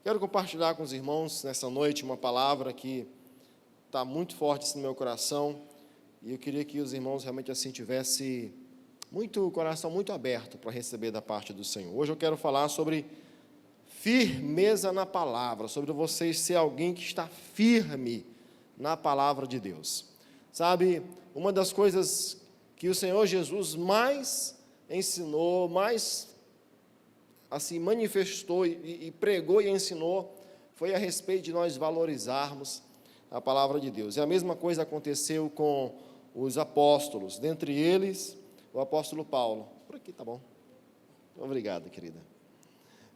Quero compartilhar com os irmãos nessa noite uma palavra que está muito forte no meu coração, e eu queria que os irmãos realmente assim tivessem o coração muito aberto para receber da parte do Senhor. Hoje eu quero falar sobre firmeza na palavra, sobre vocês ser alguém que está firme na palavra de Deus. Sabe, uma das coisas que o Senhor Jesus mais ensinou, mais assim manifestou e pregou e ensinou, foi a respeito de nós valorizarmos a palavra de Deus. E a mesma coisa aconteceu com os apóstolos, dentre eles o apóstolo Paulo. Por aqui, tá bom. Obrigado, querida.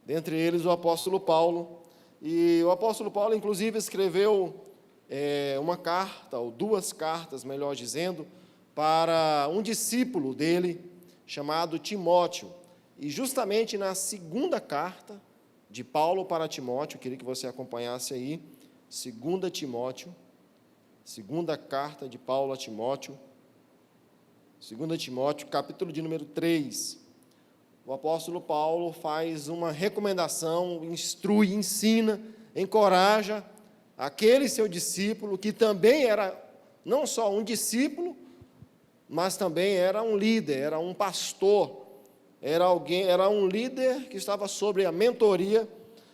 Dentre eles o apóstolo Paulo, e o apóstolo Paulo inclusive escreveu uma carta, ou duas cartas, melhor dizendo, para um discípulo dele, chamado Timóteo. E justamente na segunda carta de Paulo para Timóteo, queria que você acompanhasse aí, 2 Timóteo, segunda carta de Paulo a Timóteo, 2 Timóteo, capítulo de número 3, o apóstolo Paulo faz uma recomendação, instrui, ensina, encoraja aquele seu discípulo, que também era não só um discípulo, mas também era um líder, era um pastor, era um líder que estava sobre a mentoria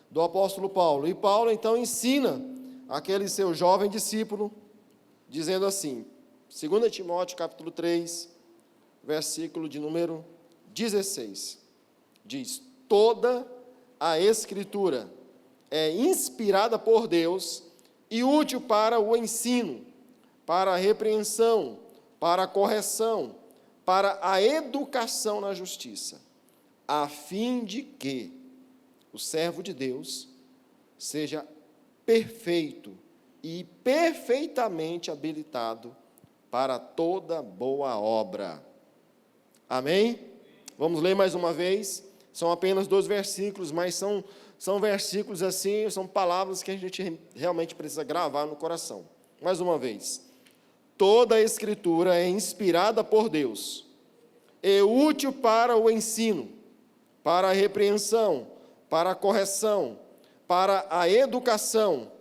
do apóstolo Paulo. E Paulo então ensina aquele seu jovem discípulo, dizendo assim, 2 Timóteo capítulo 3, versículo de número 16, diz: toda a Escritura é inspirada por Deus e útil para o ensino, para a repreensão, para a correção, para a educação na justiça, a fim de que o servo de Deus seja perfeito e perfeitamente habilitado para toda boa obra. Amém? Vamos ler mais uma vez. São apenas 2 versículos, mas são versículos assim, são palavras que a gente realmente precisa gravar no coração. Mais uma vez. Toda a Escritura é inspirada por Deus, é útil para o ensino, para a repreensão, para a correção, para a educação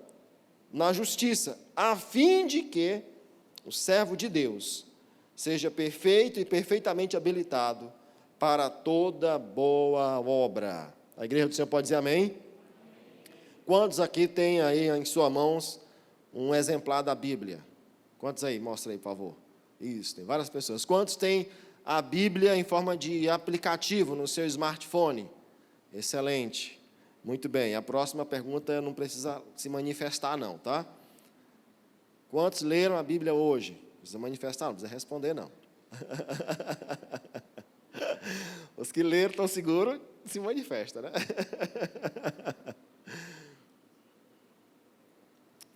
na justiça, a fim de que o servo de Deus seja perfeito e perfeitamente habilitado para toda boa obra. A igreja do Senhor pode dizer amém? Quantos aqui têm aí em suas mãos um exemplar da Bíblia? Quantos aí? Mostra aí, por favor. Isso, tem várias pessoas. Quantos têm a Bíblia em forma de aplicativo no seu smartphone? Excelente. Muito bem. A próxima pergunta não precisa se manifestar não, tá? Quantos leram a Bíblia hoje? Não precisa manifestar, não precisa responder não. Os que leram estão seguros, se manifesta, né?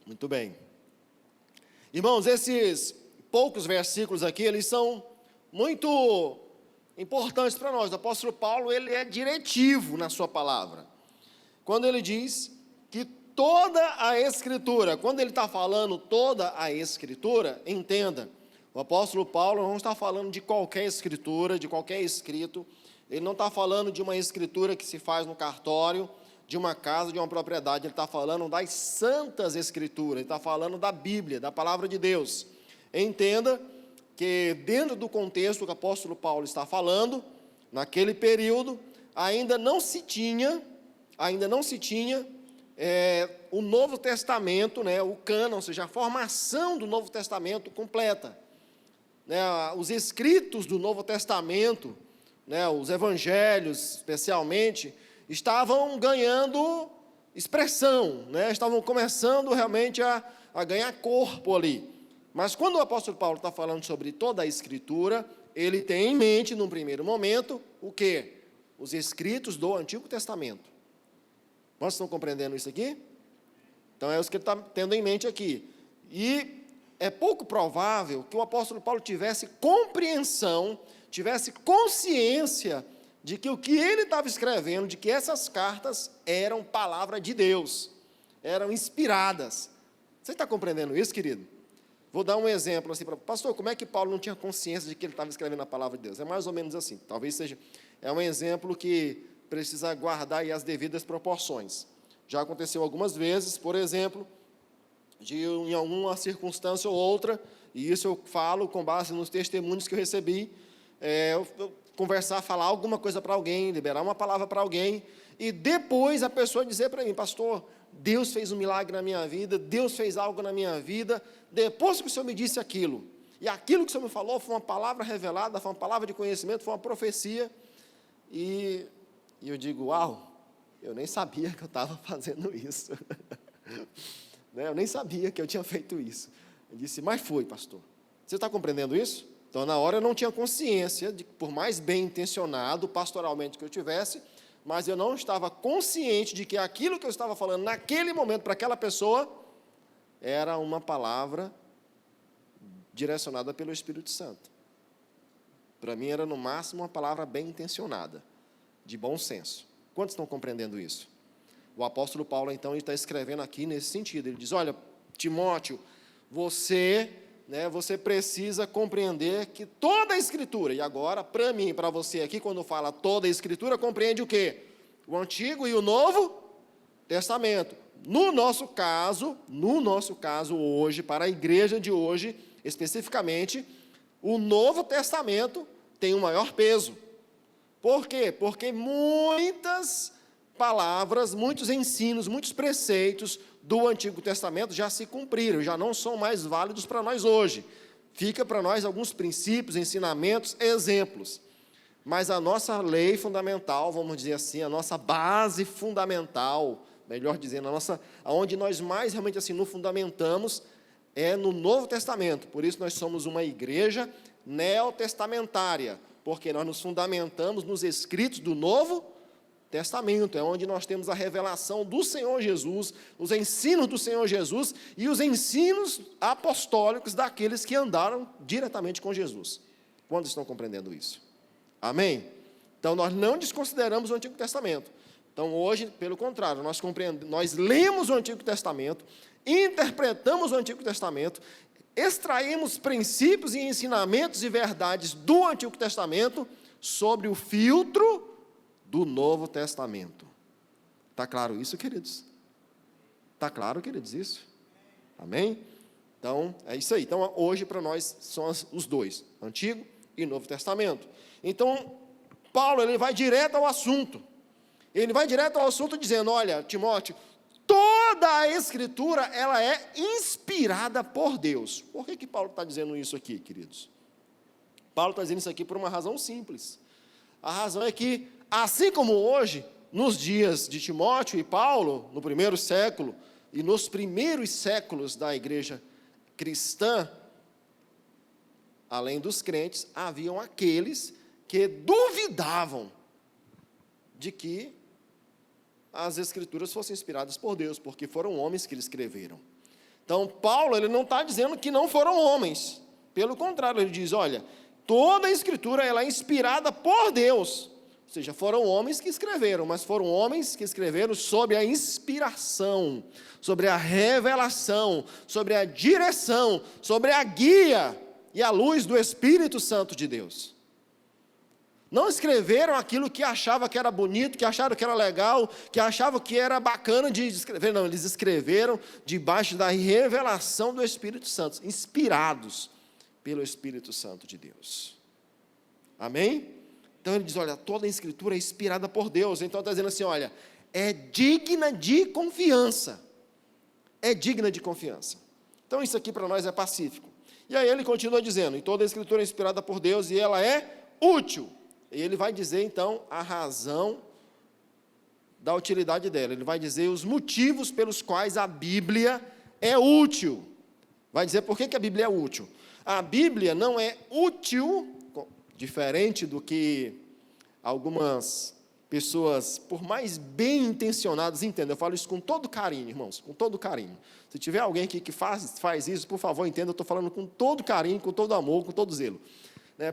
Muito bem. Irmãos, esses poucos versículos aqui, eles são muito importantes para nós. O apóstolo Paulo, ele é diretivo na sua palavra. Quando ele diz que toda a Escritura, quando ele está falando toda a Escritura, entenda, o apóstolo Paulo não está falando de qualquer escritura, de qualquer escrito, ele não está falando de uma escritura que se faz no cartório, de uma casa, de uma propriedade, ele está falando das santas escrituras, ele está falando da Bíblia, da palavra de Deus. Entenda que dentro do contexto que o apóstolo Paulo está falando, naquele período, ainda não se tinha o Novo Testamento, né, o cânon, ou seja, a formação do Novo Testamento completa. Né, os escritos do Novo Testamento, né, os evangelhos especialmente, estavam ganhando expressão, né, estavam começando realmente a ganhar corpo ali. Mas quando o apóstolo Paulo está falando sobre toda a Escritura, ele tem em mente, num primeiro momento, o quê? Os escritos do Antigo Testamento. Vocês estão compreendendo isso aqui? Então é isso que ele está tendo em mente aqui. E é pouco provável que o apóstolo Paulo tivesse compreensão, tivesse consciência de que o que ele estava escrevendo, de que essas cartas eram palavra de Deus, eram inspiradas. Você está compreendendo isso, querido? Vou dar um exemplo assim para pastor, como é que Paulo não tinha consciência de que ele estava escrevendo a palavra de Deus? É mais ou menos assim, talvez seja, é um exemplo que precisa guardar aí as devidas proporções. Já aconteceu algumas vezes, por exemplo, em alguma circunstância ou outra, e isso eu falo com base nos testemunhos que eu recebi, eu conversar, falar alguma coisa para alguém, liberar uma palavra para alguém, e depois a pessoa dizer para mim: pastor, Deus fez um milagre na minha vida, Deus fez algo na minha vida, depois que o Senhor me disse aquilo, e aquilo que o Senhor me falou foi uma palavra revelada, foi uma palavra de conhecimento, foi uma profecia, e eu digo: uau, eu nem sabia que eu estava fazendo isso, eu nem sabia que eu tinha feito isso. Ele disse: mas foi, pastor. Você está compreendendo isso? Então, na hora eu não tinha consciência, de que por mais bem intencionado pastoralmente que eu tivesse, mas eu não estava consciente de que aquilo que eu estava falando naquele momento para aquela pessoa era uma palavra direcionada pelo Espírito Santo. Para mim era no máximo uma palavra bem intencionada, de bom senso. Quantos estão compreendendo isso? O apóstolo Paulo, então, ele está escrevendo aqui nesse sentido. Ele diz: olha, Timóteo, você precisa compreender que toda a Escritura, e agora, para mim e para você aqui, quando fala toda a Escritura, compreende o quê? O Antigo e o Novo Testamento. No nosso caso hoje, para a igreja de hoje, especificamente, o Novo Testamento tem o maior peso. Por quê? Porque muitas palavras, muitos ensinos, muitos preceitos do Antigo Testamento já se cumpriram, já não são mais válidos para nós hoje. Fica para nós alguns princípios, ensinamentos, exemplos. Mas a nossa lei fundamental, vamos dizer assim, a nossa base fundamental, melhor dizendo, aonde nós mais realmente assim nos fundamentamos, é no Novo Testamento. Por isso nós somos uma igreja neotestamentária, porque nós nos fundamentamos nos escritos do Novo Testamento, é onde nós temos a revelação do Senhor Jesus, os ensinos do Senhor Jesus e os ensinos apostólicos daqueles que andaram diretamente com Jesus. Quantos estão compreendendo isso? Amém? Então, nós não desconsideramos o Antigo Testamento. Então, hoje, pelo contrário, nós lemos o Antigo Testamento, interpretamos o Antigo Testamento, extraímos princípios e ensinamentos e verdades do Antigo Testamento sobre o filtro do Novo Testamento. Está claro isso, queridos? Está claro, queridos, isso? Amém? Então, é isso aí. Então, hoje, para nós, são os dois, Antigo e Novo Testamento. Então, Paulo, ele vai direto ao assunto. Ele vai direto ao assunto dizendo: olha, Timóteo, toda a Escritura, ela é inspirada por Deus. Por que Paulo está dizendo isso aqui, queridos? Paulo está dizendo isso aqui por uma razão simples. A razão é que, assim como hoje, nos dias de Timóteo e Paulo, no primeiro século, e nos primeiros séculos da igreja cristã, além dos crentes, haviam aqueles que duvidavam de que as Escrituras fossem inspiradas por Deus, porque foram homens que escreveram. Então, Paulo, ele não está dizendo que não foram homens. Pelo contrário, ele diz: olha, toda a Escritura ela é inspirada por Deus. Ou seja, foram homens que escreveram, mas foram homens que escreveram sob a inspiração, sobre a revelação, sobre a direção, sobre a guia e a luz do Espírito Santo de Deus. Não escreveram aquilo que achavam que era bonito, que acharam que era legal, que achavam que era bacana de escrever. Não, eles escreveram debaixo da revelação do Espírito Santo, inspirados pelo Espírito Santo de Deus. Amém? Então ele diz: olha, toda a Escritura é inspirada por Deus. Então está dizendo assim: olha, é digna de confiança. É digna de confiança. Então isso aqui para nós é pacífico. E aí ele continua dizendo: e toda a Escritura é inspirada por Deus e ela é útil. E ele vai dizer, então, a razão da utilidade dela. Ele vai dizer os motivos pelos quais a Bíblia é útil. Vai dizer por que a Bíblia é útil. A Bíblia não é útil, diferente do que algumas pessoas, por mais bem intencionadas, entendem. Eu falo isso com todo carinho, irmãos, com todo carinho. Se tiver alguém aqui que faz isso, por favor, entenda, eu estou falando com todo carinho, com todo amor, com todo zelo.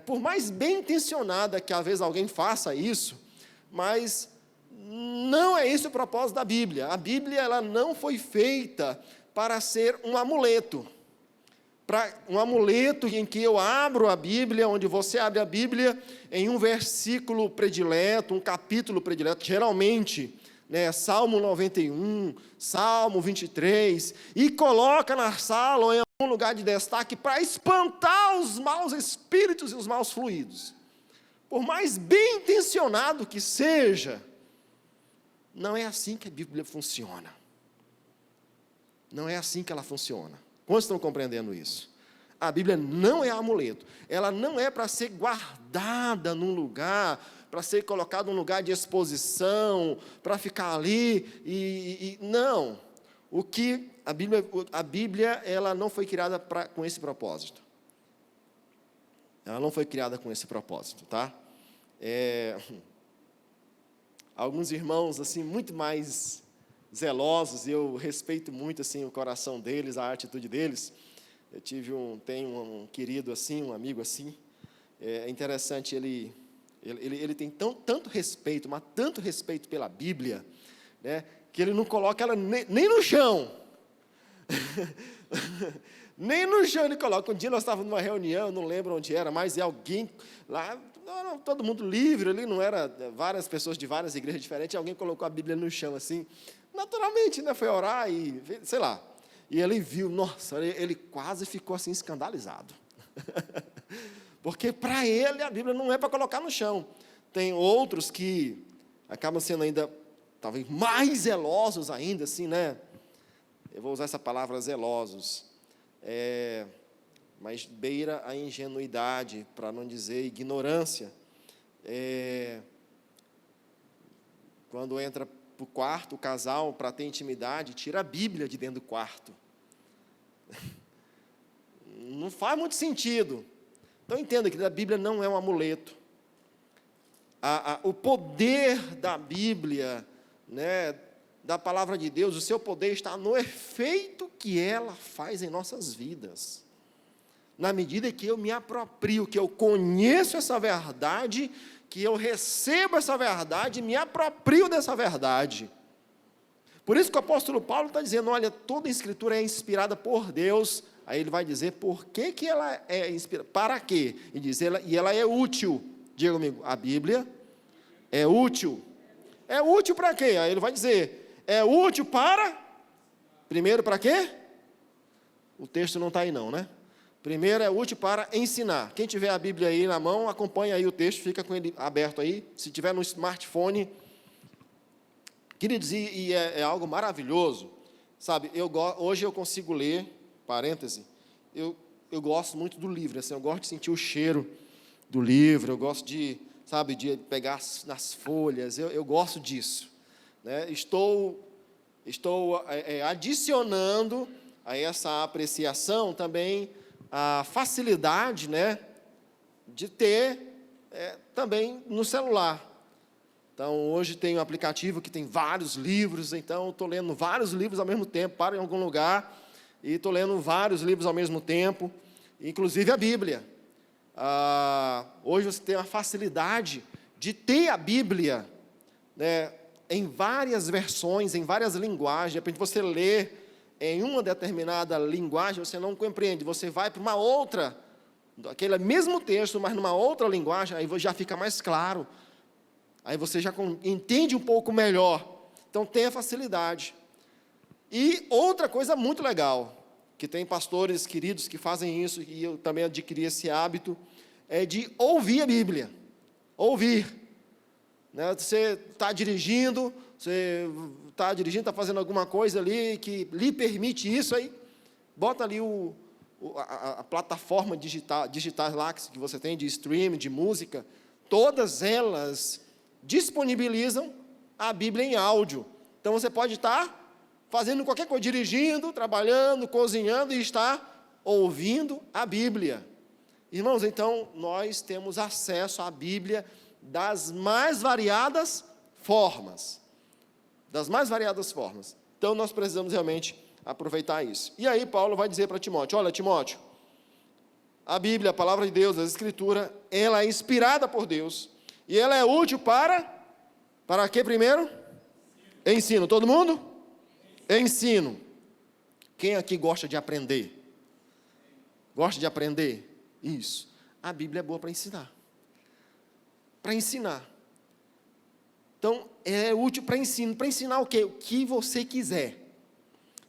Por mais bem intencionada que às vezes alguém faça isso, mas não é esse o propósito da Bíblia. A Bíblia ela não foi feita para ser um amuleto. Um amuleto em que eu abro a Bíblia, onde você abre a Bíblia em um versículo predileto, um capítulo predileto. Geralmente, né, Salmo 91, Salmo 23, e coloca na sala ou em algum lugar de destaque para espantar os maus espíritos e os maus fluidos. Por mais bem intencionado que seja, não é assim que a Bíblia funciona. Não é assim que ela funciona. Quantos estão compreendendo isso? A Bíblia não é amuleto. Ela não é para ser guardada num lugar, para ser colocada num lugar de exposição, para ficar ali não. A Bíblia ela não foi criada com esse propósito. Ela não foi criada com esse propósito, tá? Alguns irmãos assim muito mais zelosos, eu respeito muito assim o coração deles, a atitude deles. Eu tenho um querido assim, um amigo assim. É interessante, ele tem tanto respeito, mas tanto respeito pela Bíblia, né, que ele não coloca ela nem no chão. Nem no chão ele coloca. Um dia nós estávamos numa reunião, não lembro onde era, mas alguém lá, todo mundo livre ali, não era várias pessoas de várias igrejas diferentes, alguém colocou a Bíblia no chão assim, naturalmente, né, foi orar e, sei lá, e ele viu, nossa, ele quase ficou assim escandalizado, porque para ele a Bíblia não é para colocar no chão. Tem outros que acabam sendo ainda, talvez mais zelosos ainda, assim, né, eu vou usar essa palavra zelosos, mas beira a ingenuidade, para não dizer ignorância. Quando entra para o quarto, o casal, para ter intimidade, tira a Bíblia de dentro do quarto. Não faz muito sentido. Então, entenda que a Bíblia não é um amuleto. O poder da Bíblia, né, da palavra de Deus, o seu poder está no efeito que ela faz em nossas vidas. Na medida que eu me aproprio, que eu conheço essa verdade, que eu recebo essa verdade e me aproprio dessa verdade. Por isso que o apóstolo Paulo está dizendo, olha, toda a Escritura é inspirada por Deus. Aí ele vai dizer por que ela é inspirada, para quê? E diz, ela é útil. Diga comigo, a Bíblia é útil. É útil para quê? Aí ele vai dizer, é útil para, primeiro para quê? O texto não está aí não, né? Primeiro, é útil para ensinar. Quem tiver a Bíblia aí na mão, acompanha aí o texto, fica com ele aberto aí. Se tiver no smartphone, queridos, e é algo maravilhoso, sabe? Hoje eu consigo ler, parêntese, eu gosto muito do livro, assim, eu gosto de sentir o cheiro do livro, eu gosto de pegar nas folhas, eu gosto disso, né? Estou adicionando a essa apreciação também a facilidade, né, de ter também no celular. Então, hoje tem um aplicativo que tem vários livros, então estou lendo vários livros ao mesmo tempo, paro em algum lugar e estou lendo vários livros ao mesmo tempo, inclusive a Bíblia. Hoje você tem a facilidade de ter a Bíblia, né, em várias versões, em várias linguagens. De repente você lê em uma determinada linguagem, você não compreende, você vai para uma outra, aquele mesmo texto, mas numa outra linguagem, aí já fica mais claro, aí você já entende um pouco melhor, então tem a facilidade. E outra coisa muito legal, que tem pastores queridos que fazem isso, e eu também adquiri esse hábito, é de ouvir a Bíblia, ouvir, né? Você está dirigindo, está fazendo alguma coisa ali que lhe permite isso, aí bota ali a plataforma digitais lá que você tem de streaming, de música, todas elas disponibilizam a Bíblia em áudio. Então você pode estar fazendo qualquer coisa, dirigindo, trabalhando, cozinhando e estar ouvindo a Bíblia. Irmãos, então nós temos acesso à Bíblia das mais variadas formas. Das mais variadas formas. Então, nós precisamos realmente aproveitar isso. E aí, Paulo vai dizer para Timóteo, olha, Timóteo, a Bíblia, a palavra de Deus, a Escritura, ela é inspirada por Deus, e ela é útil para quê primeiro? Ensino. Todo mundo? Ensino. Quem aqui gosta de aprender? Gosta de aprender? Isso. A Bíblia é boa para ensinar. Para ensinar. Então, é útil para ensino. Para ensinar o quê? O que você quiser.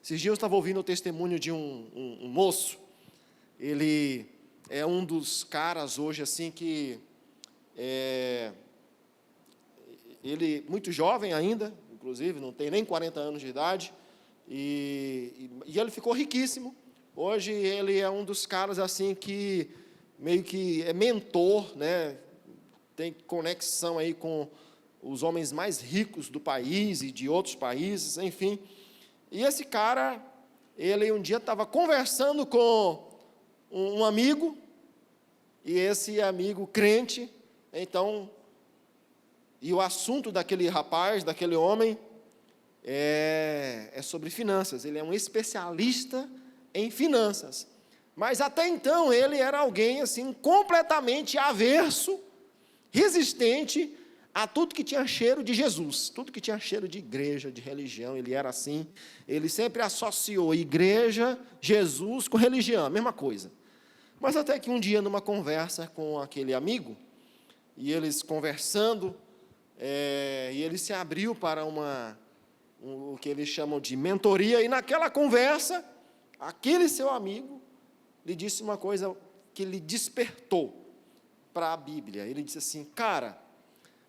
Esses dias eu estava ouvindo o testemunho de um moço. Ele é um dos caras hoje, assim, que... ele, muito jovem ainda, inclusive, não tem nem 40 anos de idade, e ele ficou riquíssimo. Hoje ele é um dos caras assim que meio que é mentor, né? Tem conexão aí com os homens mais ricos do país e de outros países, enfim. E esse cara, ele um dia estava conversando com um amigo, e esse amigo crente, então, e o assunto daquele rapaz, daquele homem, é sobre finanças. Ele é um especialista em finanças. Mas até então ele era alguém assim completamente averso, resistente a tudo que tinha cheiro de Jesus, tudo que tinha cheiro de igreja, de religião. Ele era assim. Ele sempre associou igreja, Jesus com religião, a mesma coisa. Mas até que um dia, numa conversa com aquele amigo, e eles conversando, e ele se abriu para o que eles chamam de mentoria, e naquela conversa, aquele seu amigo lhe disse uma coisa que lhe despertou para a Bíblia. Ele disse assim: cara,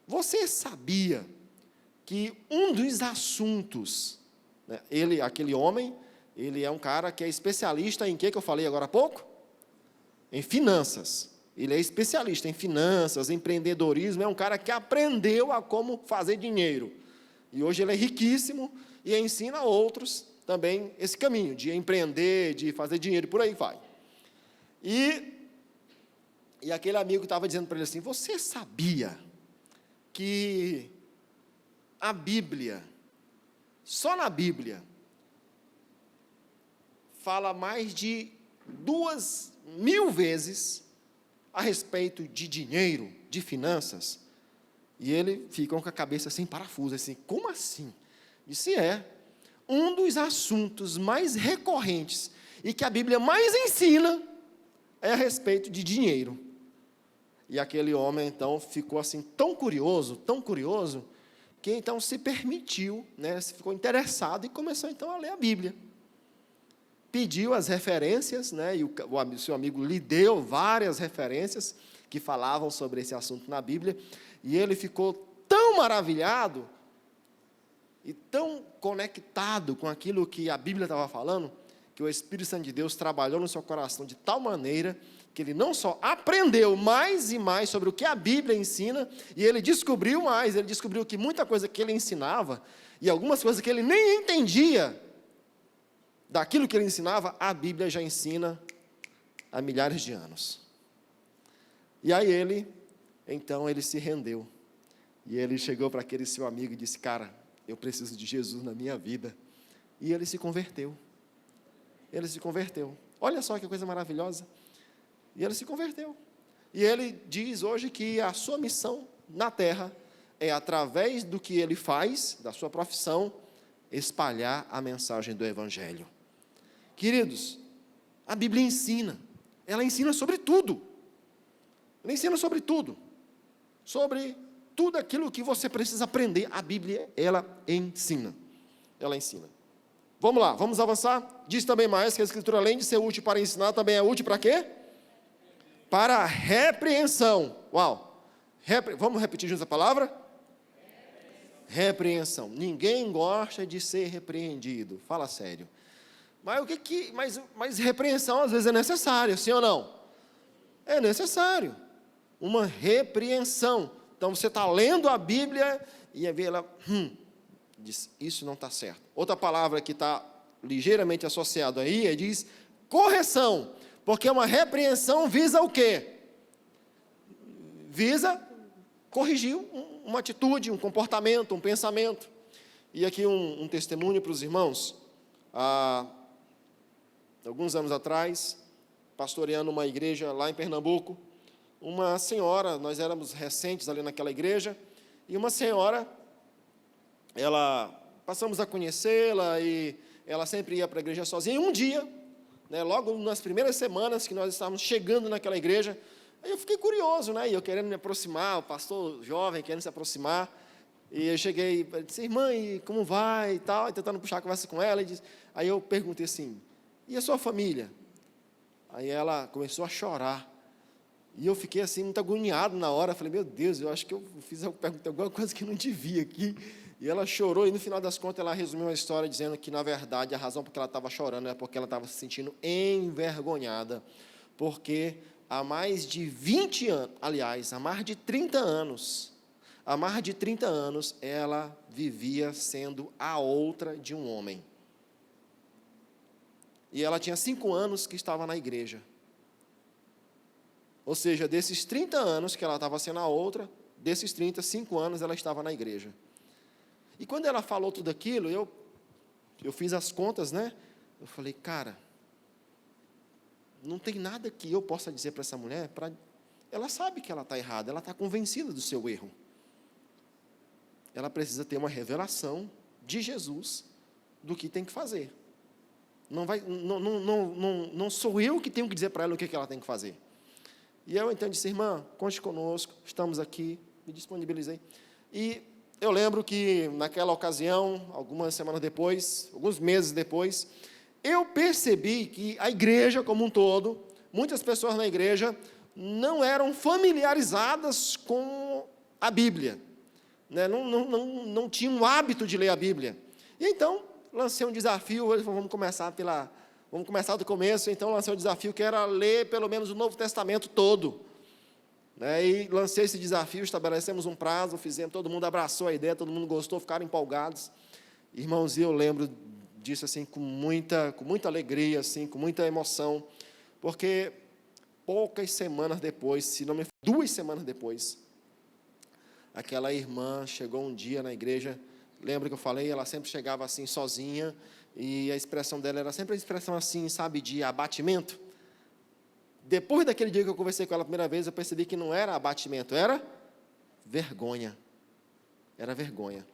você sabia que um dos assuntos, né, aquele homem, ele é um cara que é especialista em que eu falei agora há pouco? Em finanças. Ele é especialista em finanças, empreendedorismo, é um cara que aprendeu a como fazer dinheiro. E hoje ele é riquíssimo e ensina a outros também esse caminho de empreender, de fazer dinheiro, por aí vai. E aquele amigo estava dizendo para ele assim: você sabia que a Bíblia, só na Bíblia, fala mais de 2.000 vezes a respeito de dinheiro, de finanças? E ele ficou com a cabeça assim, parafuso, assim, como assim? Disse, um dos assuntos mais recorrentes e que a Bíblia mais ensina é a respeito de dinheiro. E aquele homem, então, ficou assim, tão curioso, que então se permitiu, né, ficou interessado e começou então a ler a Bíblia. Pediu as referências, né, e o seu amigo lhe deu várias referências que falavam sobre esse assunto na Bíblia, e ele ficou tão maravilhado e tão conectado com aquilo que a Bíblia estava falando, que o Espírito Santo de Deus trabalhou no seu coração de tal maneira que ele não só aprendeu mais e mais sobre o que a Bíblia ensina, e ele descobriu mais, ele descobriu que muita coisa que ele ensinava, e algumas coisas que ele nem entendia daquilo que ele ensinava, a Bíblia já ensina há milhares de anos. E aí então ele se rendeu, e ele chegou para aquele seu amigo e disse: cara, eu preciso de Jesus na minha vida. E ele se converteu. Olha só que coisa maravilhosa. E ele se converteu. E ele diz hoje que a sua missão na terra é, através do que ele faz, da sua profissão, espalhar a mensagem do Evangelho. Queridos, a Bíblia ensina. Ela ensina sobre tudo. Ela ensina sobre tudo. Sobre tudo aquilo que você precisa aprender. A Bíblia, ela ensina. Ela ensina. Vamos lá, vamos avançar. Diz também mais que a Escritura, além de ser útil para ensinar, também é útil para quê? Para a repreensão. Uau! Vamos repetir juntos a palavra? Repreensão. Ninguém gosta de ser repreendido. Fala sério. Mas repreensão às vezes é necessária, sim ou não? É necessário. Uma repreensão. Então você está lendo a Bíblia e vê ela, diz, isso não está certo. Outra palavra que está ligeiramente associada aí, diz correção. Porque uma repreensão visa o quê? Visa corrigir uma atitude, um comportamento, um pensamento. E aqui um testemunho para os irmãos. Alguns anos atrás, pastoreando uma igreja lá em Pernambuco, uma senhora, nós éramos recentes ali naquela igreja, e uma senhora, passamos a conhecê-la, e ela sempre ia para a igreja sozinha, e um dia, né, logo nas primeiras semanas que nós estávamos chegando naquela igreja, aí eu fiquei curioso, né, e eu querendo me aproximar, o pastor jovem querendo se aproximar, E eu cheguei e disse, irmã, e como vai e tal, e tentando puxar a conversa com ela. Aí eu perguntei assim, e a sua família? Aí ela começou a chorar. E eu fiquei assim, muito agoniado na hora. Falei, meu Deus, eu acho que eu perguntei alguma coisa que não devia aqui. E ela chorou, e no final das contas ela resumiu a história dizendo que, na verdade, a razão por que ela estava chorando é porque ela estava se sentindo envergonhada. Porque há mais de 20 anos, aliás, há mais de 30 anos, ela vivia sendo a outra de um homem. E ela tinha 5 anos que estava na igreja. Ou seja, desses 30 anos que ela estava sendo a outra, desses 30, 5 anos ela estava na igreja. E quando ela falou tudo aquilo, eu fiz as contas, né? Eu falei, cara, não tem nada que eu possa dizer para essa mulher, ela sabe que ela está errada, ela está convencida do seu erro. Ela precisa ter uma revelação de Jesus do que tem que fazer. Não sou eu que tenho que dizer para ela o que ela tem que fazer. E eu então disse, irmã, conte conosco, estamos aqui, me disponibilizei. E eu lembro que naquela ocasião, algumas semanas depois, alguns meses depois, eu percebi que a igreja como um todo, muitas pessoas na igreja, não eram familiarizadas com a Bíblia, né? Não tinham o hábito de ler a Bíblia. E então, lancei um desafio, vamos começar do começo, então lancei um desafio que era ler pelo menos o Novo Testamento todo. Né? E lancei esse desafio, estabelecemos um prazo, todo mundo abraçou a ideia, todo mundo gostou, ficaram empolgados. Irmãos, eu lembro disso assim, com muita alegria, assim, com muita emoção, porque poucas semanas depois, se não me engano, 2 semanas depois, aquela irmã chegou um dia na igreja. Lembra que eu falei, ela sempre chegava assim sozinha, e a expressão dela era sempre a expressão assim, sabe, de abatimento. Depois daquele dia que eu conversei com ela a primeira vez, eu percebi que não era abatimento, era vergonha. Era vergonha.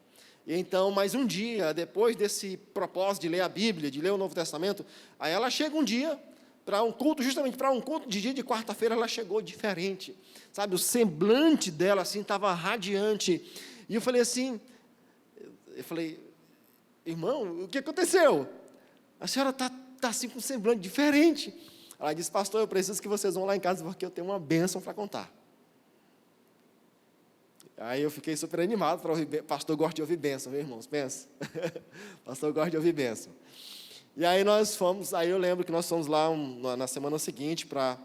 E então, mais um dia, depois desse propósito de ler a Bíblia, de ler o Novo Testamento, aí ela chega um dia para um culto, justamente para um culto de dia de quarta-feira, ela chegou diferente. Sabe, o semblante dela assim estava radiante. E eu falei assim, irmão, o que aconteceu? A senhora está assim com um semblante diferente. Ela disse, pastor, eu preciso que vocês vão lá em casa, porque eu tenho uma bênção para contar. Aí eu fiquei super animado para ouvir. Pastor gosta de ouvir bênção, viu, irmãos? Pensa. Pastor gosta de ouvir bênção. E aí eu lembro que nós fomos lá na semana seguinte para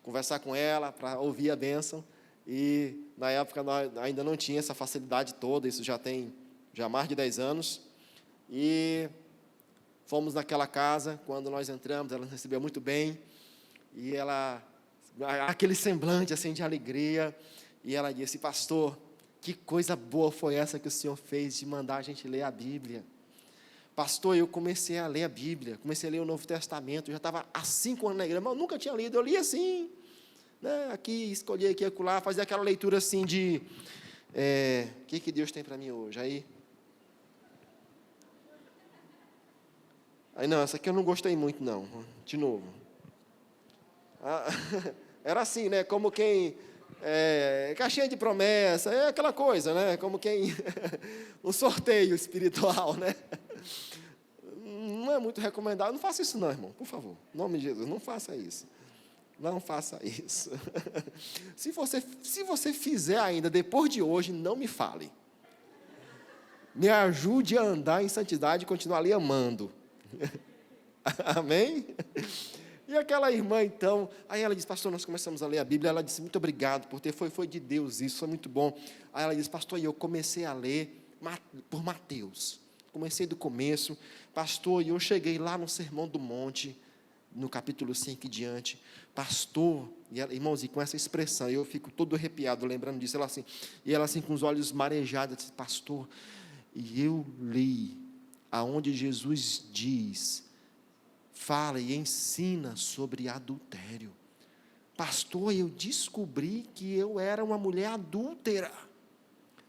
conversar com ela, para ouvir a bênção. E na época nós ainda não tinha essa facilidade toda, isso já tem mais de 10 anos. E fomos naquela casa, quando nós entramos, ela nos recebeu muito bem. E aquele semblante assim de alegria. E ela disse, pastor, que coisa boa foi essa que o senhor fez de mandar a gente ler a Bíblia. Pastor, eu comecei a ler a Bíblia, comecei a ler o Novo Testamento, eu já estava há 5 anos na igreja, mas eu nunca tinha lido, eu li assim, né, aqui, escolhi aqui, acolá, fazia aquela leitura assim de, o que Deus tem para mim hoje? Aí, não, essa aqui eu não gostei muito não, de novo. Era assim, né, como quem... caixinha de promessa, aquela coisa, né? Como quem... um sorteio espiritual, né? Não é muito recomendável. Não faça isso não, irmão, por favor. Em nome de Jesus, não faça isso. Não faça isso. Se você fizer ainda depois de hoje, não me fale. Me ajude a andar em santidade e continuar ali amando. Amém? E aquela irmã, então, aí ela disse, pastor, nós começamos a ler a Bíblia, ela disse, muito obrigado por ter, foi de Deus isso, foi muito bom. Aí ela disse, pastor, e eu comecei a ler por Mateus, comecei do começo, pastor, e eu cheguei lá no Sermão do Monte, no capítulo 5 e diante, pastor, e ela, irmãos, e com essa expressão, eu fico todo arrepiado lembrando disso, ela assim com os olhos marejados, disse, pastor, e eu li, aonde Jesus diz, fala e ensina sobre adultério. Pastor, eu descobri que eu era uma mulher adúltera.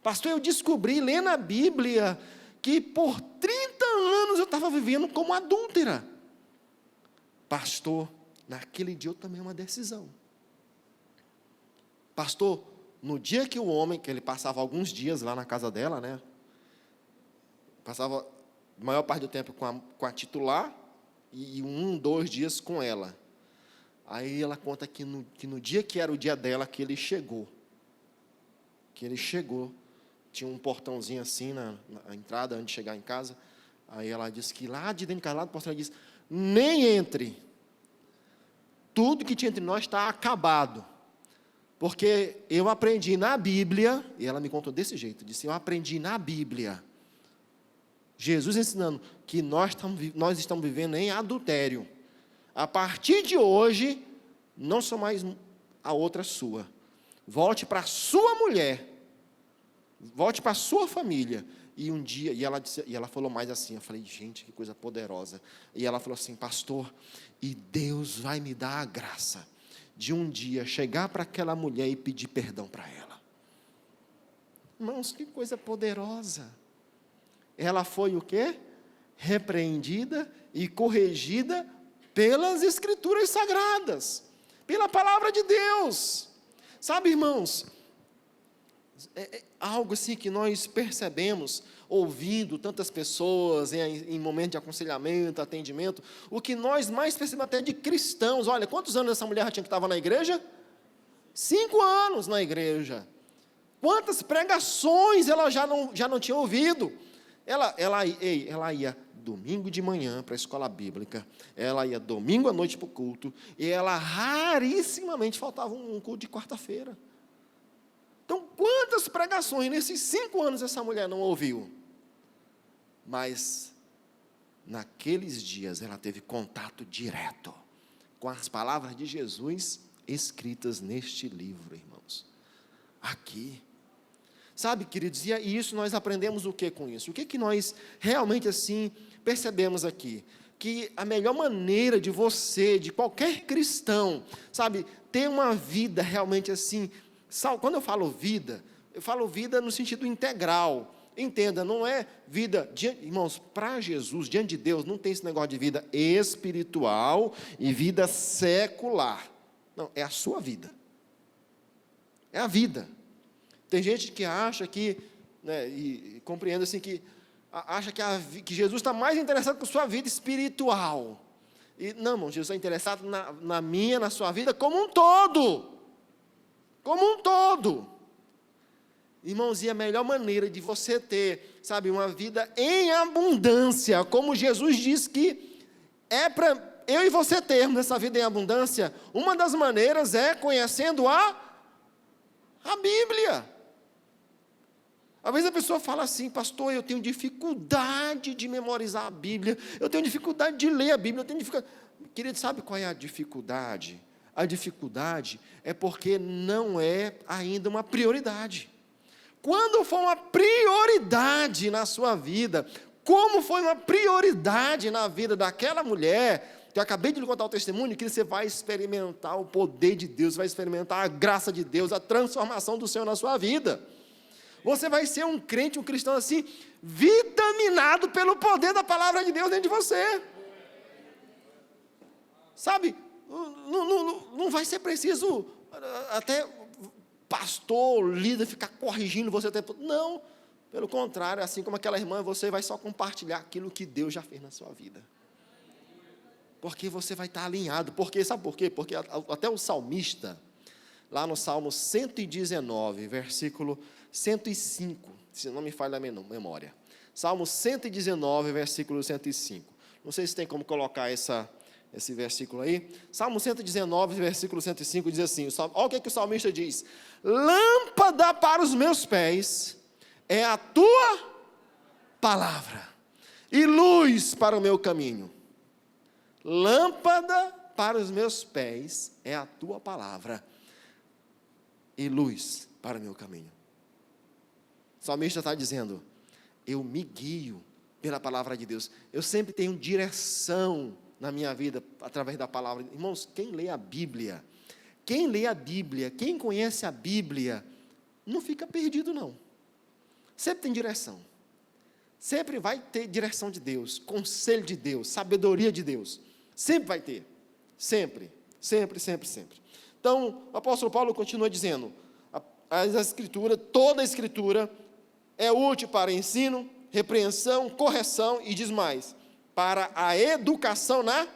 Pastor, eu descobri, lendo a Bíblia, que por 30 anos eu estava vivendo como adúltera. Pastor, naquele dia eu tomei uma decisão. Pastor, no dia que o homem, que ele passava alguns dias lá na casa dela, né? Passava a maior parte do tempo com a titular e 2 dias com ela. Aí ela conta que no dia que era o dia dela, que ele chegou. Tinha um portãozinho assim na entrada, antes de chegar em casa. Aí ela disse que lá de dentro de casa, lá do portão, ela disse, nem entre. Tudo que tinha entre nós está acabado. Porque eu aprendi na Bíblia, e ela me contou desse jeito, disse, eu aprendi na Bíblia, Jesus ensinando que nós estamos vivendo em adultério. A partir de hoje, não sou mais a outra sua. Volte para a sua mulher. Volte para a sua família. E um dia, e ela falou mais assim, eu falei, gente, que coisa poderosa. E ela falou assim, pastor, e Deus vai me dar a graça de um dia chegar para aquela mulher e pedir perdão para ela. Irmãos, que coisa poderosa. Ela foi o quê? Repreendida e corrigida pelas Escrituras Sagradas, pela Palavra de Deus. Sabe, irmãos, é algo assim que nós percebemos, ouvindo tantas pessoas em momento de aconselhamento, atendimento, o que nós mais percebemos até de cristãos. Olha, quantos anos essa mulher já tinha que estava na igreja? 5 anos na igreja. Quantas pregações ela já não tinha ouvido? Ela ia domingo de manhã para a escola bíblica, ela ia domingo à noite para o culto, e ela rarissimamente faltava um culto de quarta-feira. Então, quantas pregações nesses 5 anos essa mulher não ouviu? Mas, naqueles dias, ela teve contato direto com as palavras de Jesus escritas neste livro, irmãos. Aqui. Sabe, queridos, e isso nós aprendemos o que com isso? O que nós realmente assim percebemos aqui? Que a melhor maneira de você, de qualquer cristão, sabe, ter uma vida realmente assim, quando eu falo vida no sentido integral. Entenda, não é vida, irmãos, para Jesus, diante de Deus, não tem esse negócio de vida espiritual e vida secular. Não, é a sua vida. É a vida. Tem gente que acha que, né, e compreende assim, que acha que Jesus está mais interessado com a sua vida espiritual. E, não, irmão, Jesus está interessado na sua vida como um todo. Como um todo. Irmãos, e a melhor maneira de você ter, sabe, uma vida em abundância, como Jesus diz que é para eu e você termos essa vida em abundância, uma das maneiras é conhecendo a Bíblia. Às vezes a pessoa fala assim, pastor, eu tenho dificuldade de memorizar a Bíblia, eu tenho dificuldade de ler a Bíblia, eu tenho dificuldade. Querido, sabe qual é a dificuldade? A dificuldade é porque não é ainda uma prioridade. Quando for uma prioridade na sua vida, como foi uma prioridade na vida daquela mulher, que eu acabei de lhe contar o testemunho, que você vai experimentar o poder de Deus, vai experimentar a graça de Deus, a transformação do Senhor na sua vida. Você vai ser um crente, um cristão assim, vitaminado pelo poder da palavra de Deus dentro de você. Sabe, não vai ser preciso até pastor, líder, ficar corrigindo você o tempo todo. Não, pelo contrário, assim como aquela irmã, você vai só compartilhar aquilo que Deus já fez na sua vida. Porque você vai estar alinhado. Sabe por quê? Porque até o salmista, lá no Salmo 119, versículo 105, se não me falha a memória. Salmo 119, versículo 105. Não sei se tem como colocar esse versículo aí. Salmo 119, versículo 105, diz assim, olha o que o salmista diz. Lâmpada para os meus pés é a tua palavra, e luz para o meu caminho. Lâmpada para os meus pés é a tua palavra, e luz para o meu caminho. O salmista está dizendo, eu me guio pela palavra de Deus. Eu sempre tenho direção na minha vida através da palavra. Irmãos, quem lê a Bíblia, quem conhece a Bíblia, não fica perdido não. Sempre tem direção. Sempre vai ter direção de Deus, conselho de Deus, sabedoria de Deus. Sempre vai ter. Sempre, sempre, sempre, sempre. Então, o apóstolo Paulo continua dizendo, a Escritura, toda a Escritura, é útil para ensino, repreensão, correção e diz mais, para a educação na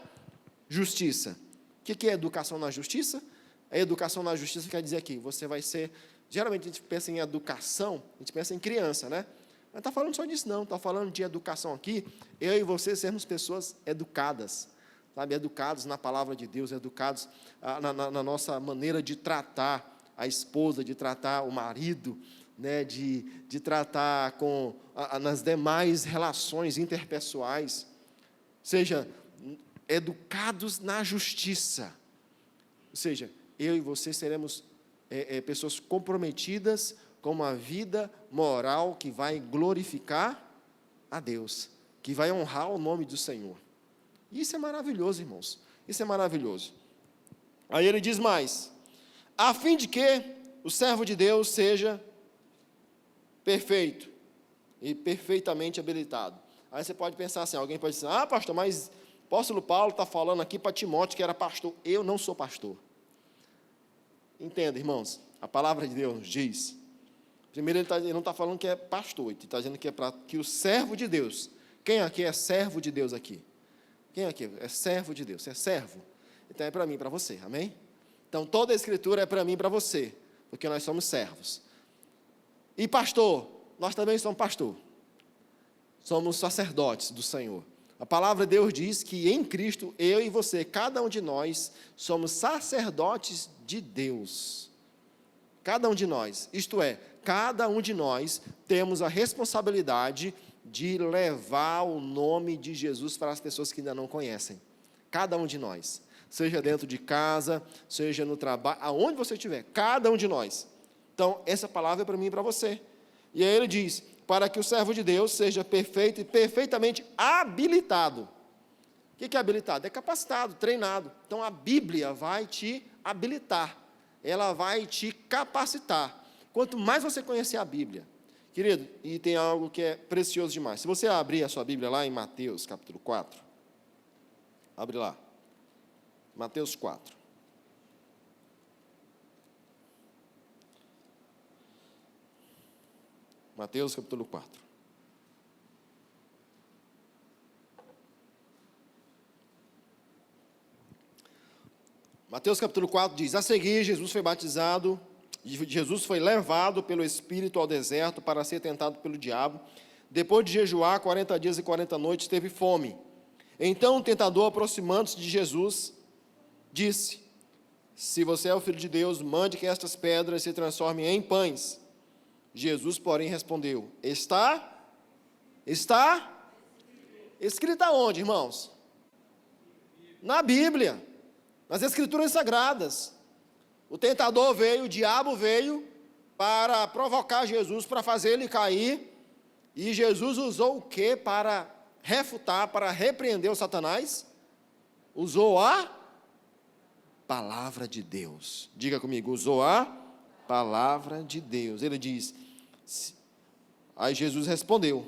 justiça. O que é educação na justiça? A educação na justiça quer dizer aqui, você vai ser, geralmente a gente pensa em educação, a gente pensa em criança, né? Mas não está falando só disso não, está falando de educação aqui, eu e você sermos pessoas educadas, sabe? Educados na palavra de Deus, educados na nossa maneira de tratar a esposa, de tratar o marido, né? de tratar nas demais relações interpessoais, seja, educados na justiça, ou seja, eu e você seremos pessoas comprometidas com uma vida moral que vai glorificar a Deus, que vai honrar o nome do Senhor. Isso é maravilhoso, irmãos, isso é maravilhoso. Aí ele diz mais, a fim de que o servo de Deus seja perfeito e perfeitamente habilitado. Aí você pode pensar assim, alguém pode dizer, pastor, mas o apóstolo Paulo está falando aqui para Timóteo que era pastor. Eu não sou pastor. Entenda, irmãos, a palavra de Deus nos diz, primeiro ele não está falando que é pastor, ele está dizendo que é para que o servo de Deus, quem aqui é servo de Deus aqui? Quem aqui é servo de Deus? Você é servo? Então é para mim e para você, amém? Então toda a Escritura é para mim e para você, porque nós somos servos. E pastor, nós também somos pastor, somos sacerdotes do Senhor. A palavra de Deus diz que em Cristo, eu e você, cada um de nós, somos sacerdotes de Deus. Cada um de nós, isto é, cada um de nós temos a responsabilidade de levar o nome de Jesus para as pessoas que ainda não conhecem. Cada um de nós, seja dentro de casa, seja no trabalho, aonde você estiver, cada um de nós. Então, essa palavra é para mim e para você. E aí ele diz, para que o servo de Deus seja perfeito e perfeitamente habilitado. O que é habilitado? É capacitado, treinado. Então, a Bíblia vai te habilitar, ela vai te capacitar. Quanto mais você conhecer a Bíblia, querido, e tem algo que é precioso demais. Se você abrir a sua Bíblia lá em Mateus, capítulo 4, abre lá, Mateus 4. Mateus, capítulo 4. Mateus, capítulo 4 diz, a seguir, Jesus foi levado pelo Espírito ao deserto para ser tentado pelo diabo. Depois de jejuar 40 dias e 40 noites, teve fome. Então o tentador, aproximando-se de Jesus, disse, se você é o Filho de Deus, mande que estas pedras se transformem em pães. Jesus, porém, respondeu, está escrito aonde, irmãos? Na Bíblia, nas Escrituras Sagradas. O tentador veio, o diabo veio para provocar Jesus, para fazer ele cair, e Jesus usou o que para refutar, para repreender o Satanás? Usou a palavra de Deus. Diga comigo, usou a palavra de Deus. Ele diz, aí Jesus respondeu,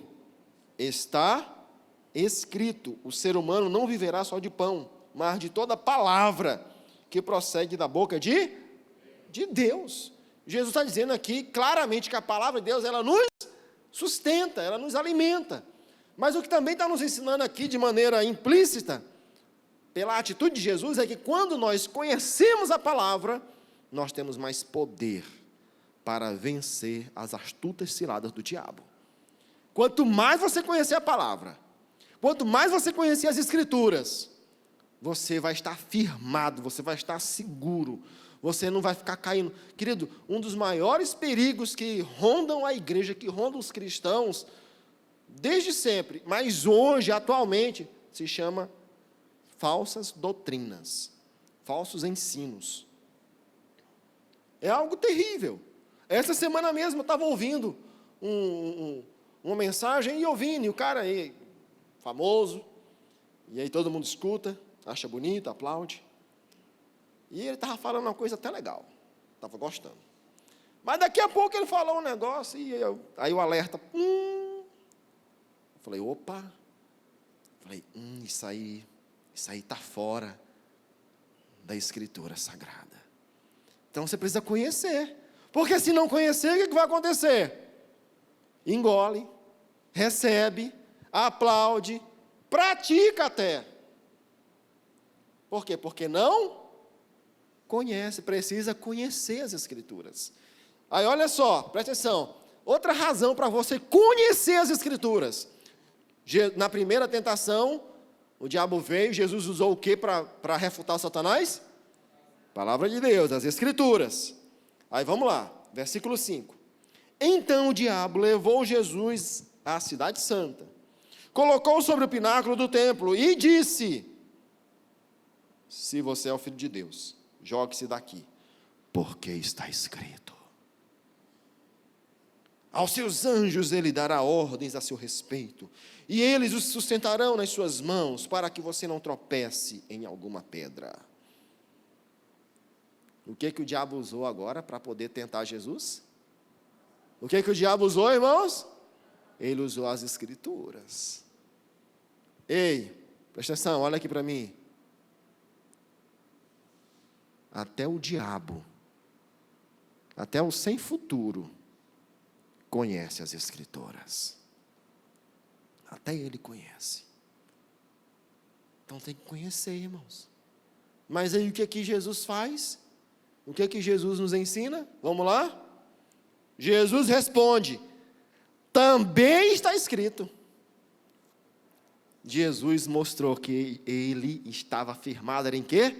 está escrito, o ser humano não viverá só de pão, mas de toda palavra que procede da boca de Deus. Jesus está dizendo aqui claramente que a palavra de Deus, ela nos sustenta, ela nos alimenta. Mas o que também está nos ensinando aqui de maneira implícita, pela atitude de Jesus, é que quando nós conhecemos a palavra, nós temos mais poder para vencer as astutas ciladas do diabo. Quanto mais você conhecer a palavra, quanto mais você conhecer as Escrituras, você vai estar firmado, você vai estar seguro, você não vai ficar caindo. Querido, um dos maiores perigos que rondam a igreja, que rondam os cristãos, desde sempre, mas hoje, atualmente, se chama falsas doutrinas, falsos ensinos. É algo terrível. Essa semana mesmo eu estava ouvindo uma mensagem e ouvindo, e o cara aí, famoso, e aí todo mundo escuta, acha bonito, aplaude. E ele estava falando uma coisa até legal, estava gostando. Mas daqui a pouco ele falou um negócio, e aí o alerta, eu falei, opa, isso aí está fora da Escritura Sagrada. Então você precisa conhecer, Porque se não conhecer, o que vai acontecer? Engole, recebe, aplaude, pratica até. Por quê? Porque não conhece, precisa conhecer as Escrituras. Aí olha só, presta atenção, outra razão para você conhecer as Escrituras. Na primeira tentação, o diabo veio, Jesus usou o que para refutar o Satanás? Palavra de Deus, as Escrituras. Aí vamos lá, versículo 5. Então o diabo levou Jesus à cidade santa, colocou sobre o pináculo do templo e disse: se você é o Filho de Deus, jogue-se daqui, porque está escrito: aos seus anjos ele dará ordens a seu respeito, e eles os sustentarão nas suas mãos, para que você não tropece em alguma pedra. O que o diabo usou agora para poder tentar Jesus? O que o diabo usou, irmãos? Ele usou as Escrituras. Ei, presta atenção, olha aqui para mim. Até o diabo, até o sem futuro, conhece as Escrituras. Até ele conhece. Então tem que conhecer, irmãos. Mas aí o que Jesus faz? O que Jesus nos ensina? Vamos lá? Jesus responde: também está escrito. Jesus mostrou que ele estava firmado em quê?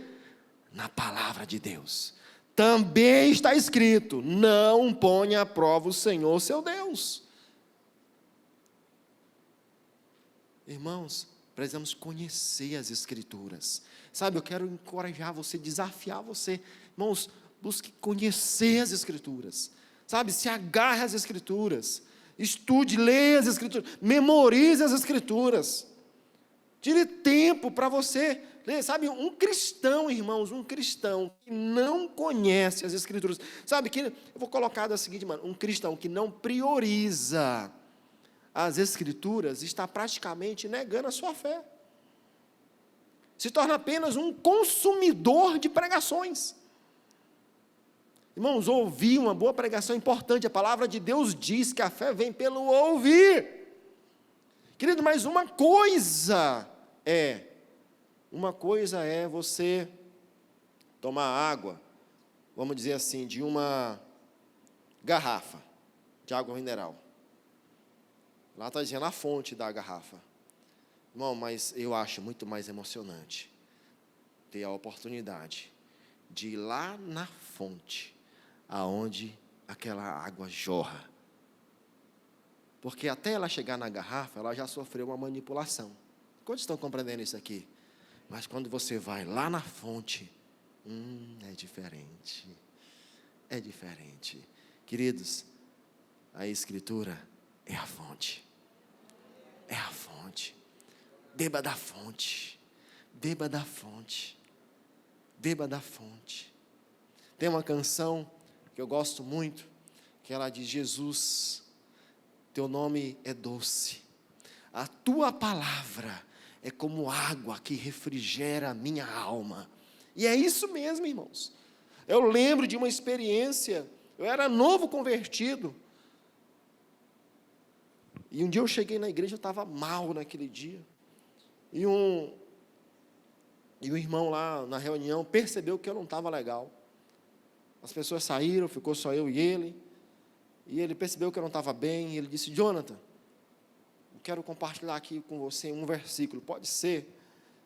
Na palavra de Deus. Também está escrito: não ponha à prova o Senhor seu Deus. Irmãos, precisamos conhecer as Escrituras. Sabe, eu quero encorajar você, desafiar você. Irmãos, busque conhecer as Escrituras. Sabe, se agarre às Escrituras. Estude, leia as Escrituras. Memorize as Escrituras. Tire tempo para você ler. Sabe, um cristão, irmãos, um cristão que não conhece as Escrituras. Sabe, que eu vou colocar da seguinte maneira: um cristão que não prioriza as Escrituras está praticamente negando a sua fé. Se torna apenas um consumidor de pregações. Irmãos, ouvir uma boa pregação é importante. A palavra de Deus diz que a fé vem pelo ouvir. Querido, mas uma coisa é você tomar água, vamos dizer assim, de uma garrafa de água mineral. Lá está dizendo a fonte da garrafa. Irmão, mas eu acho muito mais emocionante ter a oportunidade de ir lá na fonte, aonde aquela água jorra. Porque até ela chegar na garrafa, ela já sofreu uma manipulação. Quantos estão compreendendo isso aqui? Mas quando você vai lá na fonte, é diferente. É diferente. Queridos, a Escritura é a fonte. É a fonte. Beba da fonte. Beba da fonte. Beba da fonte. Tem uma canção que eu gosto muito, que ela diz: Jesus, teu nome é doce, a tua palavra é como água que refrigera a minha alma. E é isso mesmo, irmãos. Eu lembro de uma experiência, eu era novo convertido, e um dia eu cheguei na igreja, eu estava mal naquele dia, e o irmão lá na reunião percebeu que eu não estava legal. As pessoas saíram, ficou só eu e ele percebeu que eu não estava bem, e ele disse: Jonathan, eu quero compartilhar aqui com você um versículo, pode ser?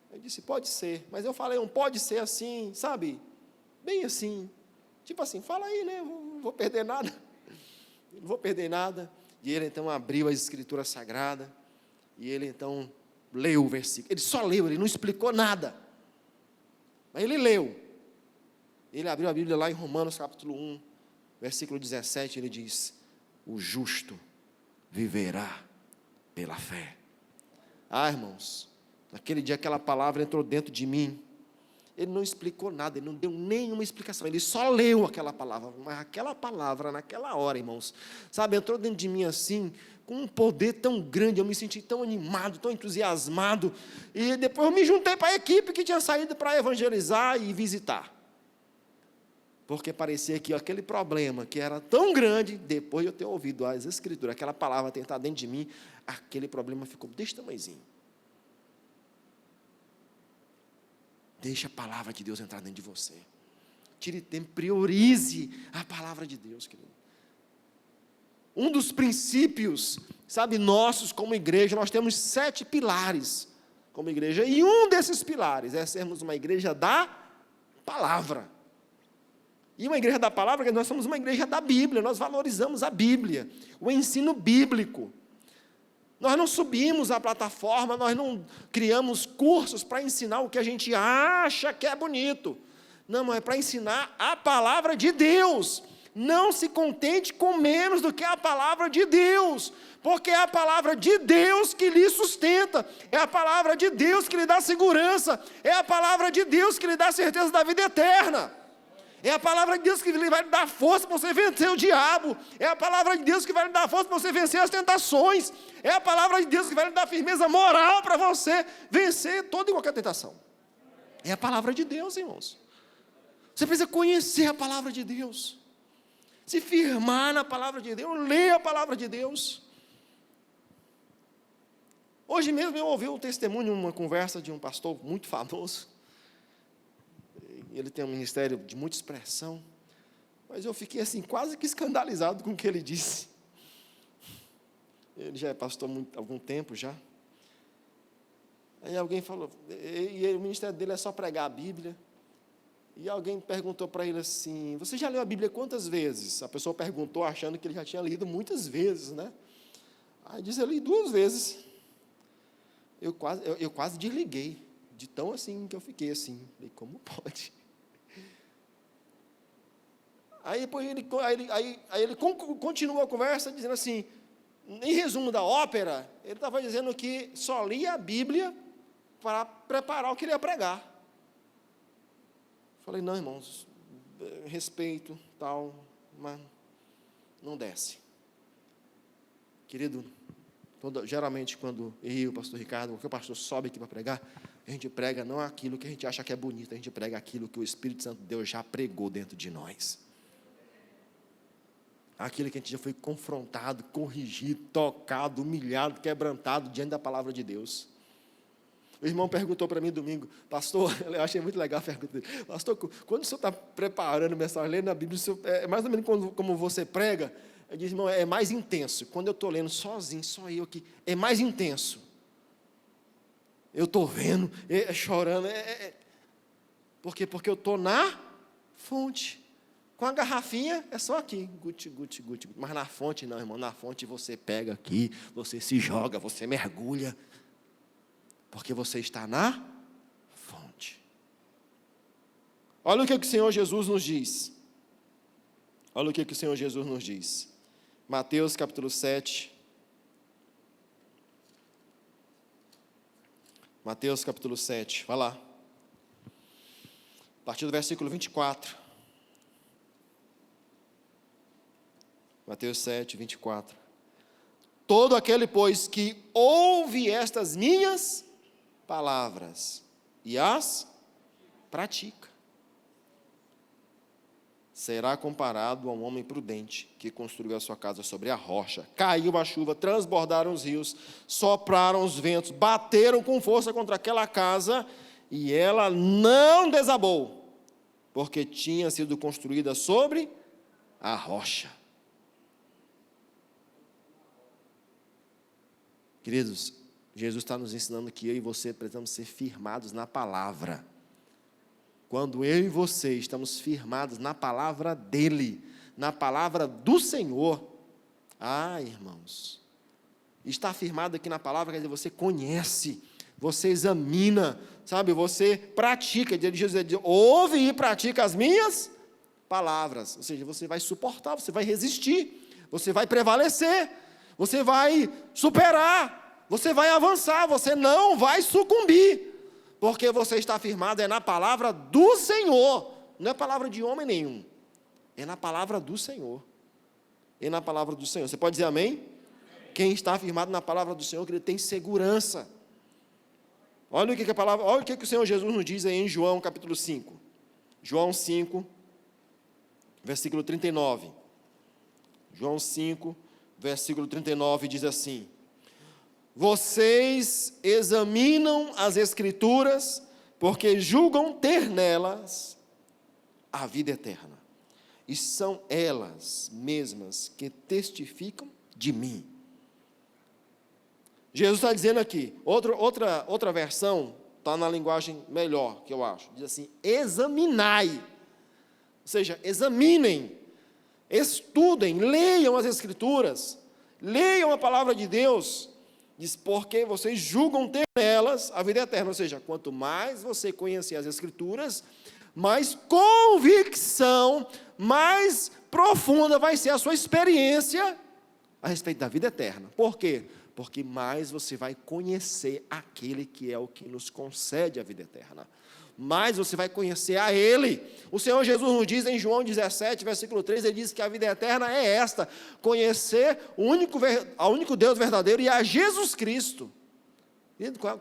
Eu disse: pode ser, mas eu falei pode ser assim, sabe, bem assim, tipo assim, fala aí, né, não vou perder nada, não vou perder nada. E ele então abriu as Escrituras Sagradas, e ele então leu o versículo, ele só leu, ele não explicou nada, mas ele leu. Ele abriu a Bíblia lá em Romanos capítulo 1, versículo 17, ele diz: o justo viverá pela fé. Ah, irmãos, naquele dia aquela palavra entrou dentro de mim. Ele não explicou nada, ele não deu nenhuma explicação, ele só leu aquela palavra, mas aquela palavra naquela hora, irmãos, sabe, entrou dentro de mim assim, com um poder tão grande, eu me senti tão animado, tão entusiasmado, e depois eu me juntei para a equipe que tinha saído para evangelizar e visitar. Porque parecia que aquele problema que era tão grande, depois de eu ter ouvido as Escrituras, aquela palavra ter entrado dentro de mim, aquele problema ficou desse tamanhozinho. Deixa a palavra de Deus entrar dentro de você. Tire tempo, priorize a palavra de Deus, querido. Um dos princípios, sabe, nossos como igreja, nós temos 7 pilares como igreja, e um desses pilares é sermos uma igreja da palavra. E uma igreja da palavra, nós somos uma igreja da Bíblia, nós valorizamos a Bíblia, o ensino bíblico. Nós não subimos a plataforma, nós não criamos cursos para ensinar o que a gente acha que é bonito. Não, é para ensinar a palavra de Deus. Não se contente com menos do que a palavra de Deus, porque é a palavra de Deus que lhe sustenta, é a palavra de Deus que lhe dá segurança, é a palavra de Deus que lhe dá certeza da vida eterna. É a palavra de Deus que vai lhe dar força para você vencer o diabo. É a palavra de Deus que vai lhe dar força para você vencer as tentações. É a palavra de Deus que vai lhe dar firmeza moral para você vencer toda e qualquer tentação. É a palavra de Deus, irmãos. Você precisa conhecer a palavra de Deus. Se firmar na palavra de Deus, ler a palavra de Deus. Hoje mesmo eu ouvi um testemunho, uma conversa de um pastor muito famoso. Ele tem um ministério de muita expressão, mas eu fiquei assim, quase que escandalizado com o que ele disse. Ele já é pastor há algum tempo já. Aí alguém falou, e o ministério dele é só pregar a Bíblia. E alguém perguntou para ele assim, você já leu a Bíblia quantas vezes? A pessoa perguntou achando que ele já tinha lido muitas vezes, né? Aí diz, eu li 2 vezes. Eu quase desliguei, de tão assim que eu fiquei assim. Falei, como pode? Aí depois ele continuou a conversa dizendo assim, em resumo da ópera, ele estava dizendo que só lia a Bíblia para preparar o que ele ia pregar. Falei, não, irmãos, respeito, tal, mas não desce. Querido, geralmente quando eu e o pastor Ricardo, qualquer pastor sobe aqui para pregar, a gente prega não aquilo que a gente acha que é bonito, a gente prega aquilo que o Espírito Santo de Deus já pregou dentro de nós. Aquilo que a gente já foi confrontado, corrigido, tocado, humilhado, quebrantado diante da palavra de Deus. O irmão perguntou para mim domingo, pastor, eu achei muito legal a pergunta dele, pastor, quando o senhor está preparando mensagem, lendo a Bíblia, é mais ou menos como você prega? Eu disse, irmão, é mais intenso. Quando eu estou lendo sozinho, só eu aqui, é mais intenso. Eu estou vendo, chorando. Por quê? Porque eu estou na fonte. Com a garrafinha, é só aqui, guti, guti, guti. Mas na fonte não, irmão. Na fonte você pega aqui, você se joga, você mergulha. Porque você está na fonte. Olha o que o Senhor Jesus nos diz. Olha o que o Senhor Jesus nos diz. Mateus capítulo 7. Mateus capítulo 7, vai lá. A partir do versículo 24. Mateus 7, 24. Todo aquele, pois, que ouve estas minhas palavras e as pratica, será comparado a um homem prudente que construiu a sua casa sobre a rocha. Caiu a chuva, transbordaram os rios, sopraram os ventos, bateram com força contra aquela casa e ela não desabou, porque tinha sido construída sobre a rocha. Queridos, Jesus está nos ensinando que eu e você precisamos ser firmados na palavra. Quando eu e você estamos firmados na palavra dEle, na palavra do Senhor, irmãos, estar firmado aqui na palavra quer dizer, você conhece, você examina, sabe, você pratica. Jesus diz, ouve e pratica as minhas palavras. Ou seja, você vai suportar, você vai resistir, você vai prevalecer, você vai superar, você vai avançar, você não vai sucumbir, porque você está firmado na palavra do Senhor, não é palavra de homem nenhum, é na palavra do Senhor, é na palavra do Senhor. Você pode dizer amém? Amém. Quem está firmado na palavra do Senhor, que ele tem segurança. Olha o que a palavra, olha o que o Senhor Jesus nos diz aí em João capítulo 5, João 5, versículo 39. João 5, versículo 39 diz assim: vocês examinam as Escrituras, porque julgam ter nelas a vida eterna, e são elas mesmas que testificam de mim. Jesus está dizendo aqui, outra versão, está na linguagem melhor, que eu acho, diz assim: examinai, ou seja, examinem, estudem, leiam as Escrituras, leiam a palavra de Deus. Diz, porque vocês julgam ter nelas a vida eterna. Ou seja, quanto mais você conhecer as Escrituras, mais convicção, mais profunda vai ser a sua experiência a respeito da vida eterna. Por quê? Porque mais você vai conhecer aquele que é o que nos concede a vida eterna. Mais você vai conhecer a Ele. O Senhor Jesus nos diz em João 17, versículo 3, Ele diz que a vida eterna é esta: conhecer o único Deus verdadeiro e a Jesus Cristo.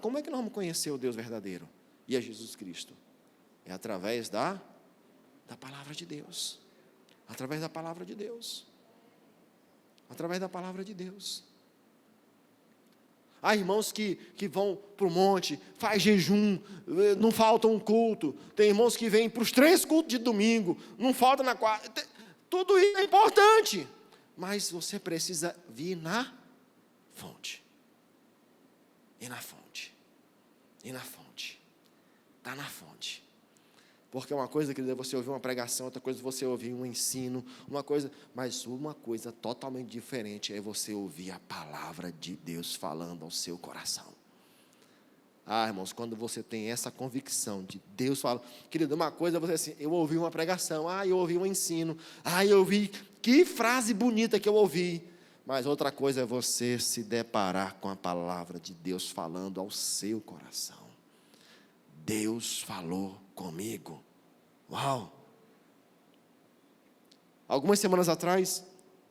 Como é que nós vamos conhecer o Deus verdadeiro e a Jesus Cristo? É através da palavra de Deus. Através da palavra de Deus. Através da palavra de Deus. Há irmãos que vão para o monte, faz jejum, não falta um culto. Tem irmãos que vêm para os 3 cultos de domingo, não falta na quarta. Tudo isso é importante, mas você precisa vir na fonte. E na fonte. E na fonte. Está na fonte. Porque uma coisa, querida, é você ouvir uma pregação, outra coisa é você ouvir um ensino, mas uma coisa totalmente diferente é você ouvir a palavra de Deus falando ao seu coração. Ah, irmãos, quando você tem essa convicção de Deus falando, querido, uma coisa é você assim, eu ouvi uma pregação, eu ouvi um ensino, eu ouvi, que frase bonita que eu ouvi. Mas outra coisa é você se deparar com a palavra de Deus falando ao seu coração. Deus falou comigo. Uau! Algumas semanas atrás,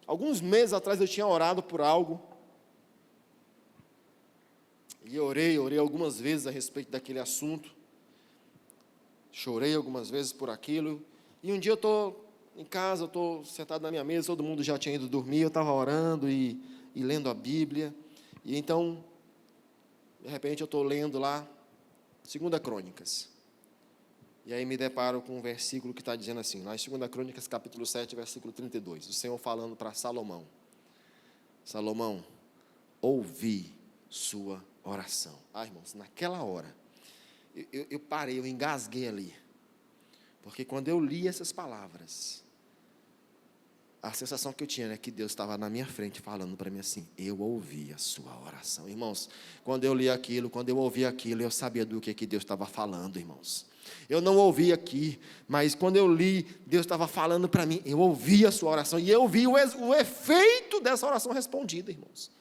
alguns meses atrás, eu tinha orado por algo. E orei algumas vezes a respeito daquele assunto. Chorei algumas vezes por aquilo. E um dia eu estou em casa, eu estou sentado na minha mesa, todo mundo já tinha ido dormir, eu estava orando e lendo a Bíblia. E então, de repente, eu estou lendo lá 2 Crônicas. E aí me deparo com um versículo que está dizendo assim, lá em 2 Crônicas, capítulo 7, versículo 32, o Senhor falando para Salomão: Salomão, ouvi sua oração. Irmãos, naquela hora, eu parei, eu engasguei ali, porque quando eu li essas palavras, a sensação que eu tinha é que Deus estava na minha frente falando para mim assim: eu ouvi a sua oração. Irmãos, quando eu li aquilo, quando eu ouvi aquilo, eu sabia do que Deus estava falando, irmãos. Eu não ouvi aqui, mas quando eu li, Deus estava falando para mim, eu ouvi a sua oração, e eu vi o efeito dessa oração respondida, irmãos.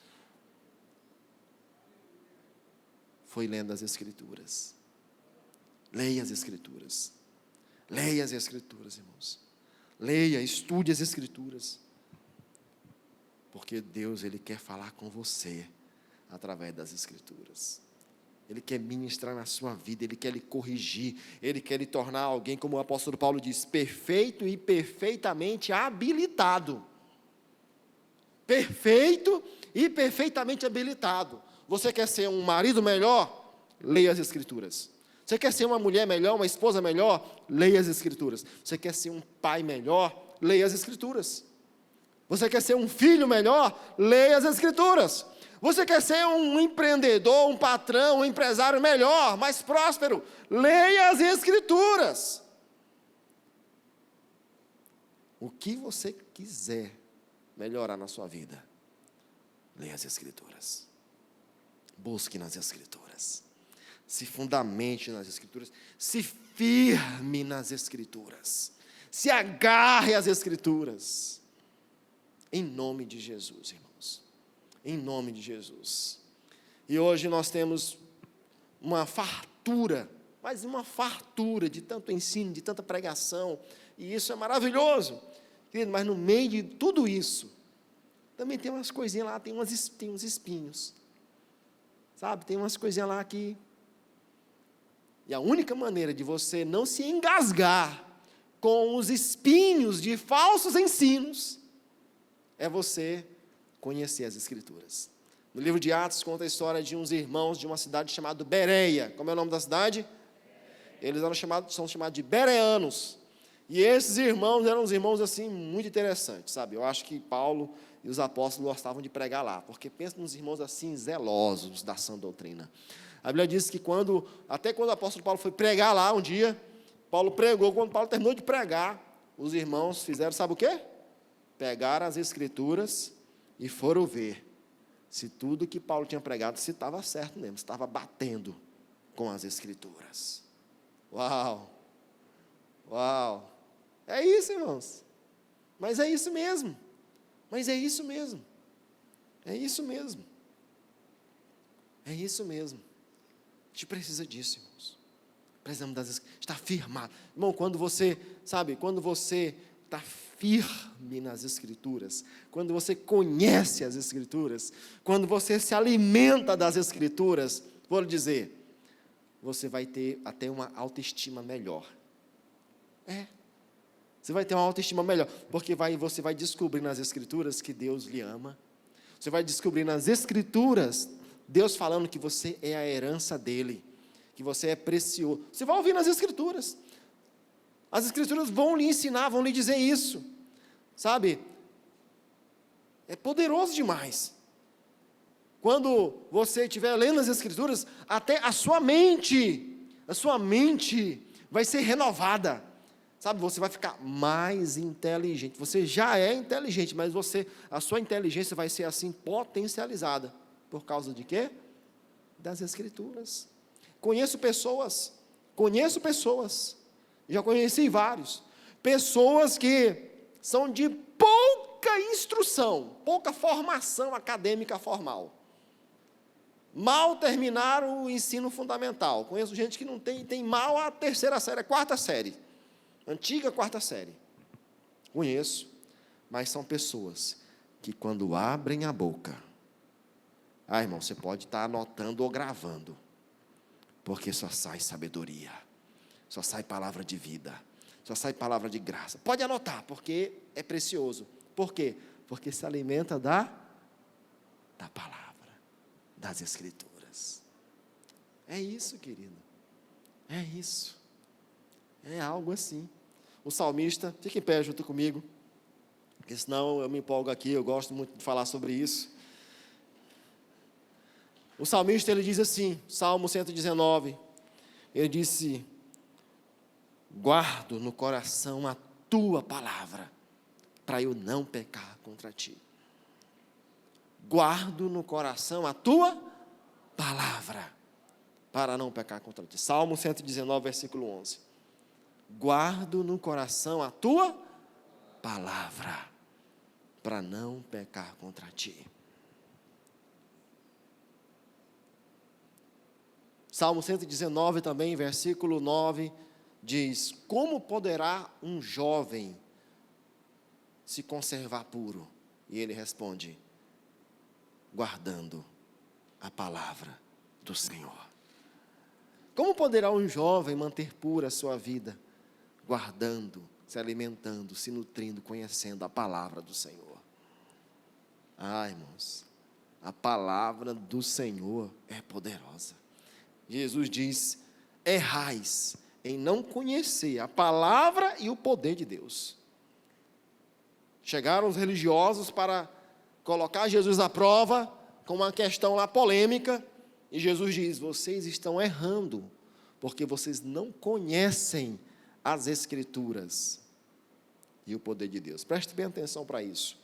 Foi lendo as Escrituras. Leia as Escrituras. Leia as Escrituras, irmãos. Leia, estude as Escrituras. Porque Deus, Ele quer falar com você através das Escrituras. Ele quer ministrar na sua vida, Ele quer lhe corrigir, Ele quer lhe tornar alguém, como o apóstolo Paulo diz, perfeito e perfeitamente habilitado. Perfeito e perfeitamente habilitado. Você quer ser um marido melhor? Leia as Escrituras. Você quer ser uma mulher melhor, uma esposa melhor? Leia as Escrituras. Você quer ser um pai melhor? Leia as Escrituras. Você quer ser um filho melhor? Leia as Escrituras. Você quer ser um empreendedor, um patrão, um empresário melhor, mais próspero? Leia as Escrituras. O que você quiser melhorar na sua vida, leia as Escrituras. Busque nas Escrituras. Se fundamente nas Escrituras. Se firme nas Escrituras. Se agarre às Escrituras. Em nome de Jesus, irmãos. Em nome de Jesus. E hoje nós temos uma fartura, mas uma fartura de tanto ensino, de tanta pregação. E isso é maravilhoso. Querido, mas no meio de tudo isso, também tem umas coisinhas lá, tem uns espinhos. Sabe, tem umas coisinhas lá que... E a única maneira de você não se engasgar com os espinhos de falsos ensinos é você conhecer as Escrituras. No livro de Atos conta a história de uns irmãos de uma cidade chamada Bereia. Como é o nome da cidade? Eles são chamados de bereanos. E esses irmãos eram uns irmãos assim muito interessantes, sabe? Eu acho que Paulo e os apóstolos gostavam de pregar lá, porque pensa nos irmãos assim zelosos da sã doutrina. A Bíblia diz que até quando o apóstolo Paulo foi pregar lá um dia, Paulo pregou, quando Paulo terminou de pregar, os irmãos fizeram, sabe o quê? Pegaram as Escrituras e foram ver se tudo que Paulo tinha pregado, se estava certo mesmo, se estava batendo com as Escrituras. Uau! Uau! É isso, irmãos. Mas é isso mesmo. Mas é isso mesmo. É isso mesmo. É isso mesmo. A gente precisa disso, irmãos. Precisamos estar firmado. Irmão, quando você está firme nas Escrituras, quando você conhece as Escrituras, quando você se alimenta das Escrituras, vou lhe dizer, você vai ter até uma autoestima melhor. Você vai ter uma autoestima melhor, porque você vai descobrir nas Escrituras que Deus lhe ama. Você vai descobrir nas Escrituras Deus falando que você é a herança dele, que você é precioso. Você vai ouvir nas Escrituras. As Escrituras vão lhe ensinar, vão lhe dizer isso. Sabe? É poderoso demais. Quando você estiver lendo as Escrituras, até a sua mente vai ser renovada. Sabe, você vai ficar mais inteligente. Você já é inteligente, mas a sua inteligência vai ser assim potencializada. Por causa de quê? Das Escrituras. Conheço pessoas, já conheci vários, pessoas que são de pouca instrução, pouca formação acadêmica formal. Mal terminaram o ensino fundamental. Conheço gente que não tem mal a terceira série, a quarta série. Antiga quarta série. Conheço, mas são pessoas que quando abrem a boca, irmão, você pode estar anotando ou gravando, porque só sai sabedoria, só sai palavra de vida, só sai palavra de graça. Pode anotar, porque é precioso. Por quê? Porque se alimenta da palavra, das Escrituras. É isso, querido. É isso. É algo assim. O salmista, fique em pé junto comigo, porque senão eu me empolgo aqui, eu gosto muito de falar sobre isso. O salmista, ele diz assim, Salmo 119, ele disse: guardo no coração a tua palavra, para eu não pecar contra ti. Guardo no coração a tua palavra, para não pecar contra ti. Salmo 119, versículo 11. Guardo no coração a tua palavra, para não pecar contra ti. Salmo 119 também, versículo 9, diz: como poderá um jovem se conservar puro? E ele responde: guardando a palavra do Senhor. Como poderá um jovem manter pura a sua vida? Guardando, se alimentando, se nutrindo, conhecendo a palavra do Senhor. Irmãos, a palavra do Senhor é poderosa. Jesus diz: errais em não conhecer a palavra e o poder de Deus. Chegaram os religiosos para colocar Jesus à prova com uma questão lá polêmica, e Jesus diz: vocês estão errando, porque vocês não conhecem as Escrituras e o poder de Deus. Preste bem atenção para isso.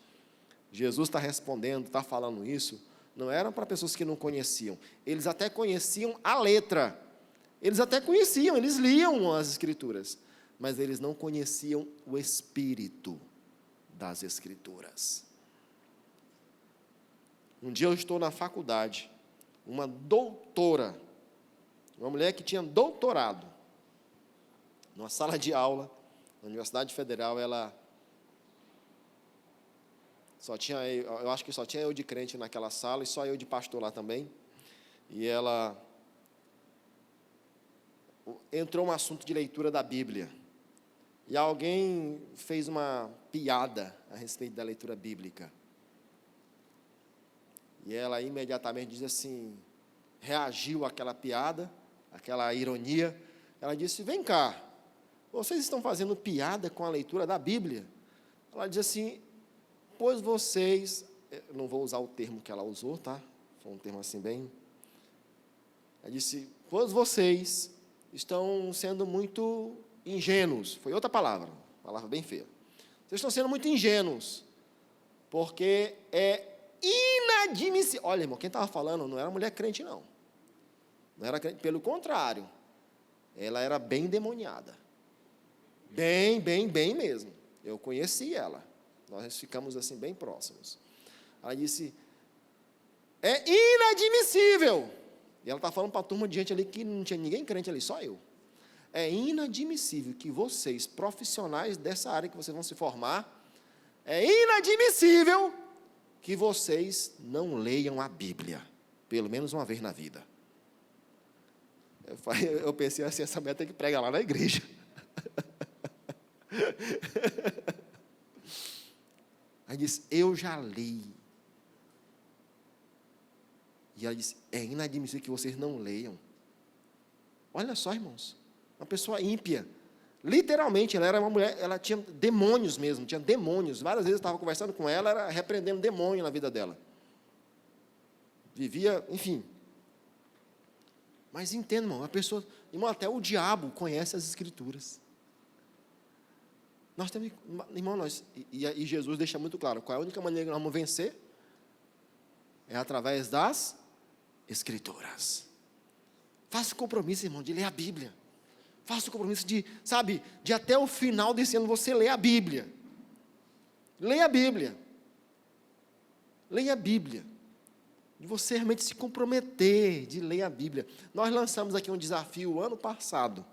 Jesus está respondendo, está falando isso, não eram para pessoas que não conheciam. Eles até conheciam a letra. Eles até conheciam, eles liam as Escrituras. Mas eles não conheciam o espírito das Escrituras. Um dia eu estou na faculdade, uma doutora, uma mulher que tinha doutorado, numa sala de aula, na Universidade Federal, ela eu acho que só tinha eu de crente naquela sala e só eu de pastor lá também. E ela entrou um assunto de leitura da Bíblia. E alguém fez uma piada a respeito da leitura bíblica. E ela imediatamente diz assim, reagiu àquela piada, àquela ironia. Ela disse, vem cá, vocês estão fazendo piada com a leitura da Bíblia? Ela diz assim, pois vocês, eu não vou usar o termo que ela usou, tá? Foi um termo assim bem... Ela disse, pois vocês estão sendo muito ingênuos. Foi outra palavra bem feia. Vocês estão sendo muito ingênuos, porque é inadmissível. Olha, irmão, quem estava falando não era mulher crente, não. Não era crente, pelo contrário. Ela era bem endemoniada. Bem mesmo. Eu conheci ela. Nós ficamos assim bem próximos. Ela disse, é inadmissível. E ela está falando para a turma de gente ali que não tinha ninguém crente ali, só eu. É inadmissível que vocês, profissionais dessa área que vocês vão se formar, é inadmissível que vocês não leiam a Bíblia, pelo menos uma vez na vida. Eu pensei assim, essa mulher tem que pregar lá na igreja. Aí disse, eu já li. E ela disse, é inadmissível que vocês não leiam. Olha só, irmãos, uma pessoa ímpia. Literalmente, ela era uma mulher, ela tinha demônios mesmo, tinha demônios. Várias vezes eu estava conversando com ela, era repreendendo demônio na vida dela. Vivia, enfim. Mas entenda, irmão, irmão, até o diabo conhece as Escrituras. Nós temos, irmão, e Jesus deixa muito claro, qual é a única maneira que nós vamos vencer? É através das Escrituras. Faça o compromisso, irmão, de ler a Bíblia. Faça o compromisso de até o final desse ano você ler a Bíblia. Leia a Bíblia. Leia a Bíblia. De você realmente se comprometer de ler a Bíblia. Nós lançamos aqui um desafio ano passado,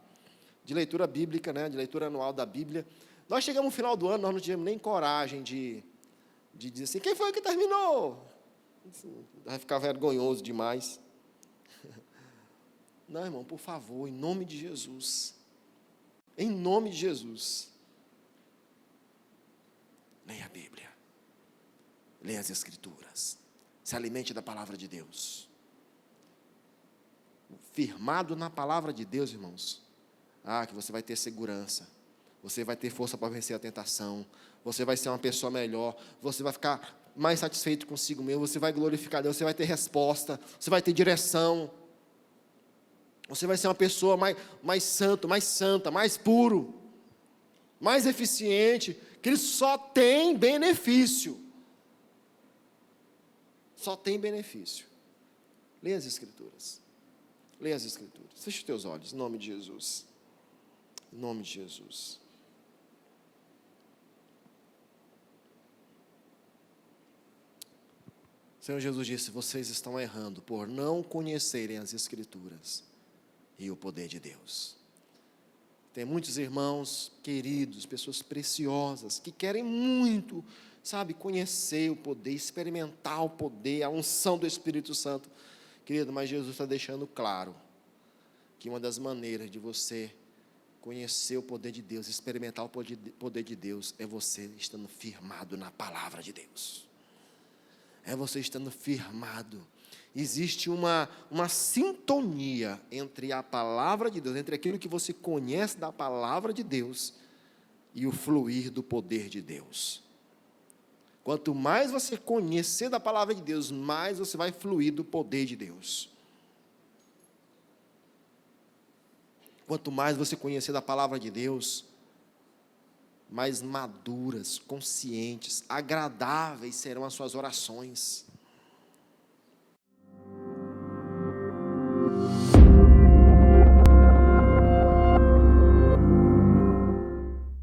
de leitura bíblica, né, de leitura anual da Bíblia. Nós chegamos no final do ano, nós não tivemos nem coragem de dizer assim, quem foi que terminou? Vai ficar vergonhoso demais. Não, irmão, por favor, em nome de Jesus. Em nome de Jesus. Leia a Bíblia. Leia as Escrituras. Se alimente da palavra de Deus. Firmado na palavra de Deus, irmãos. Que você vai ter segurança. Você vai ter força para vencer a tentação. Você vai ser uma pessoa melhor. Você vai ficar mais satisfeito consigo mesmo. Você vai glorificar Deus. Você vai ter resposta. Você vai ter direção. Você vai ser uma pessoa mais santa, mais puro, mais eficiente, que ele só tem benefício. Só tem benefício. Leia as Escrituras. Leia as Escrituras. Feche os teus olhos, em nome de Jesus. Em nome de Jesus. O Senhor Jesus disse, vocês estão errando por não conhecerem as Escrituras e o poder de Deus. Tem muitos irmãos queridos, pessoas preciosas, que querem muito, conhecer o poder, experimentar o poder, a unção do Espírito Santo. Querido, mas Jesus está deixando claro que uma das maneiras de você conhecer o poder de Deus, experimentar o poder de Deus, é você estando firmado na palavra de Deus. É você estando firmado. Existe uma sintonia entre a palavra de Deus, entre aquilo que você conhece da palavra de Deus e o fluir do poder de Deus. Quanto mais você conhecer da palavra de Deus, mais você vai fluir do poder de Deus. Quanto mais você conhecer da palavra de Deus, mais maduras, conscientes, agradáveis serão as suas orações.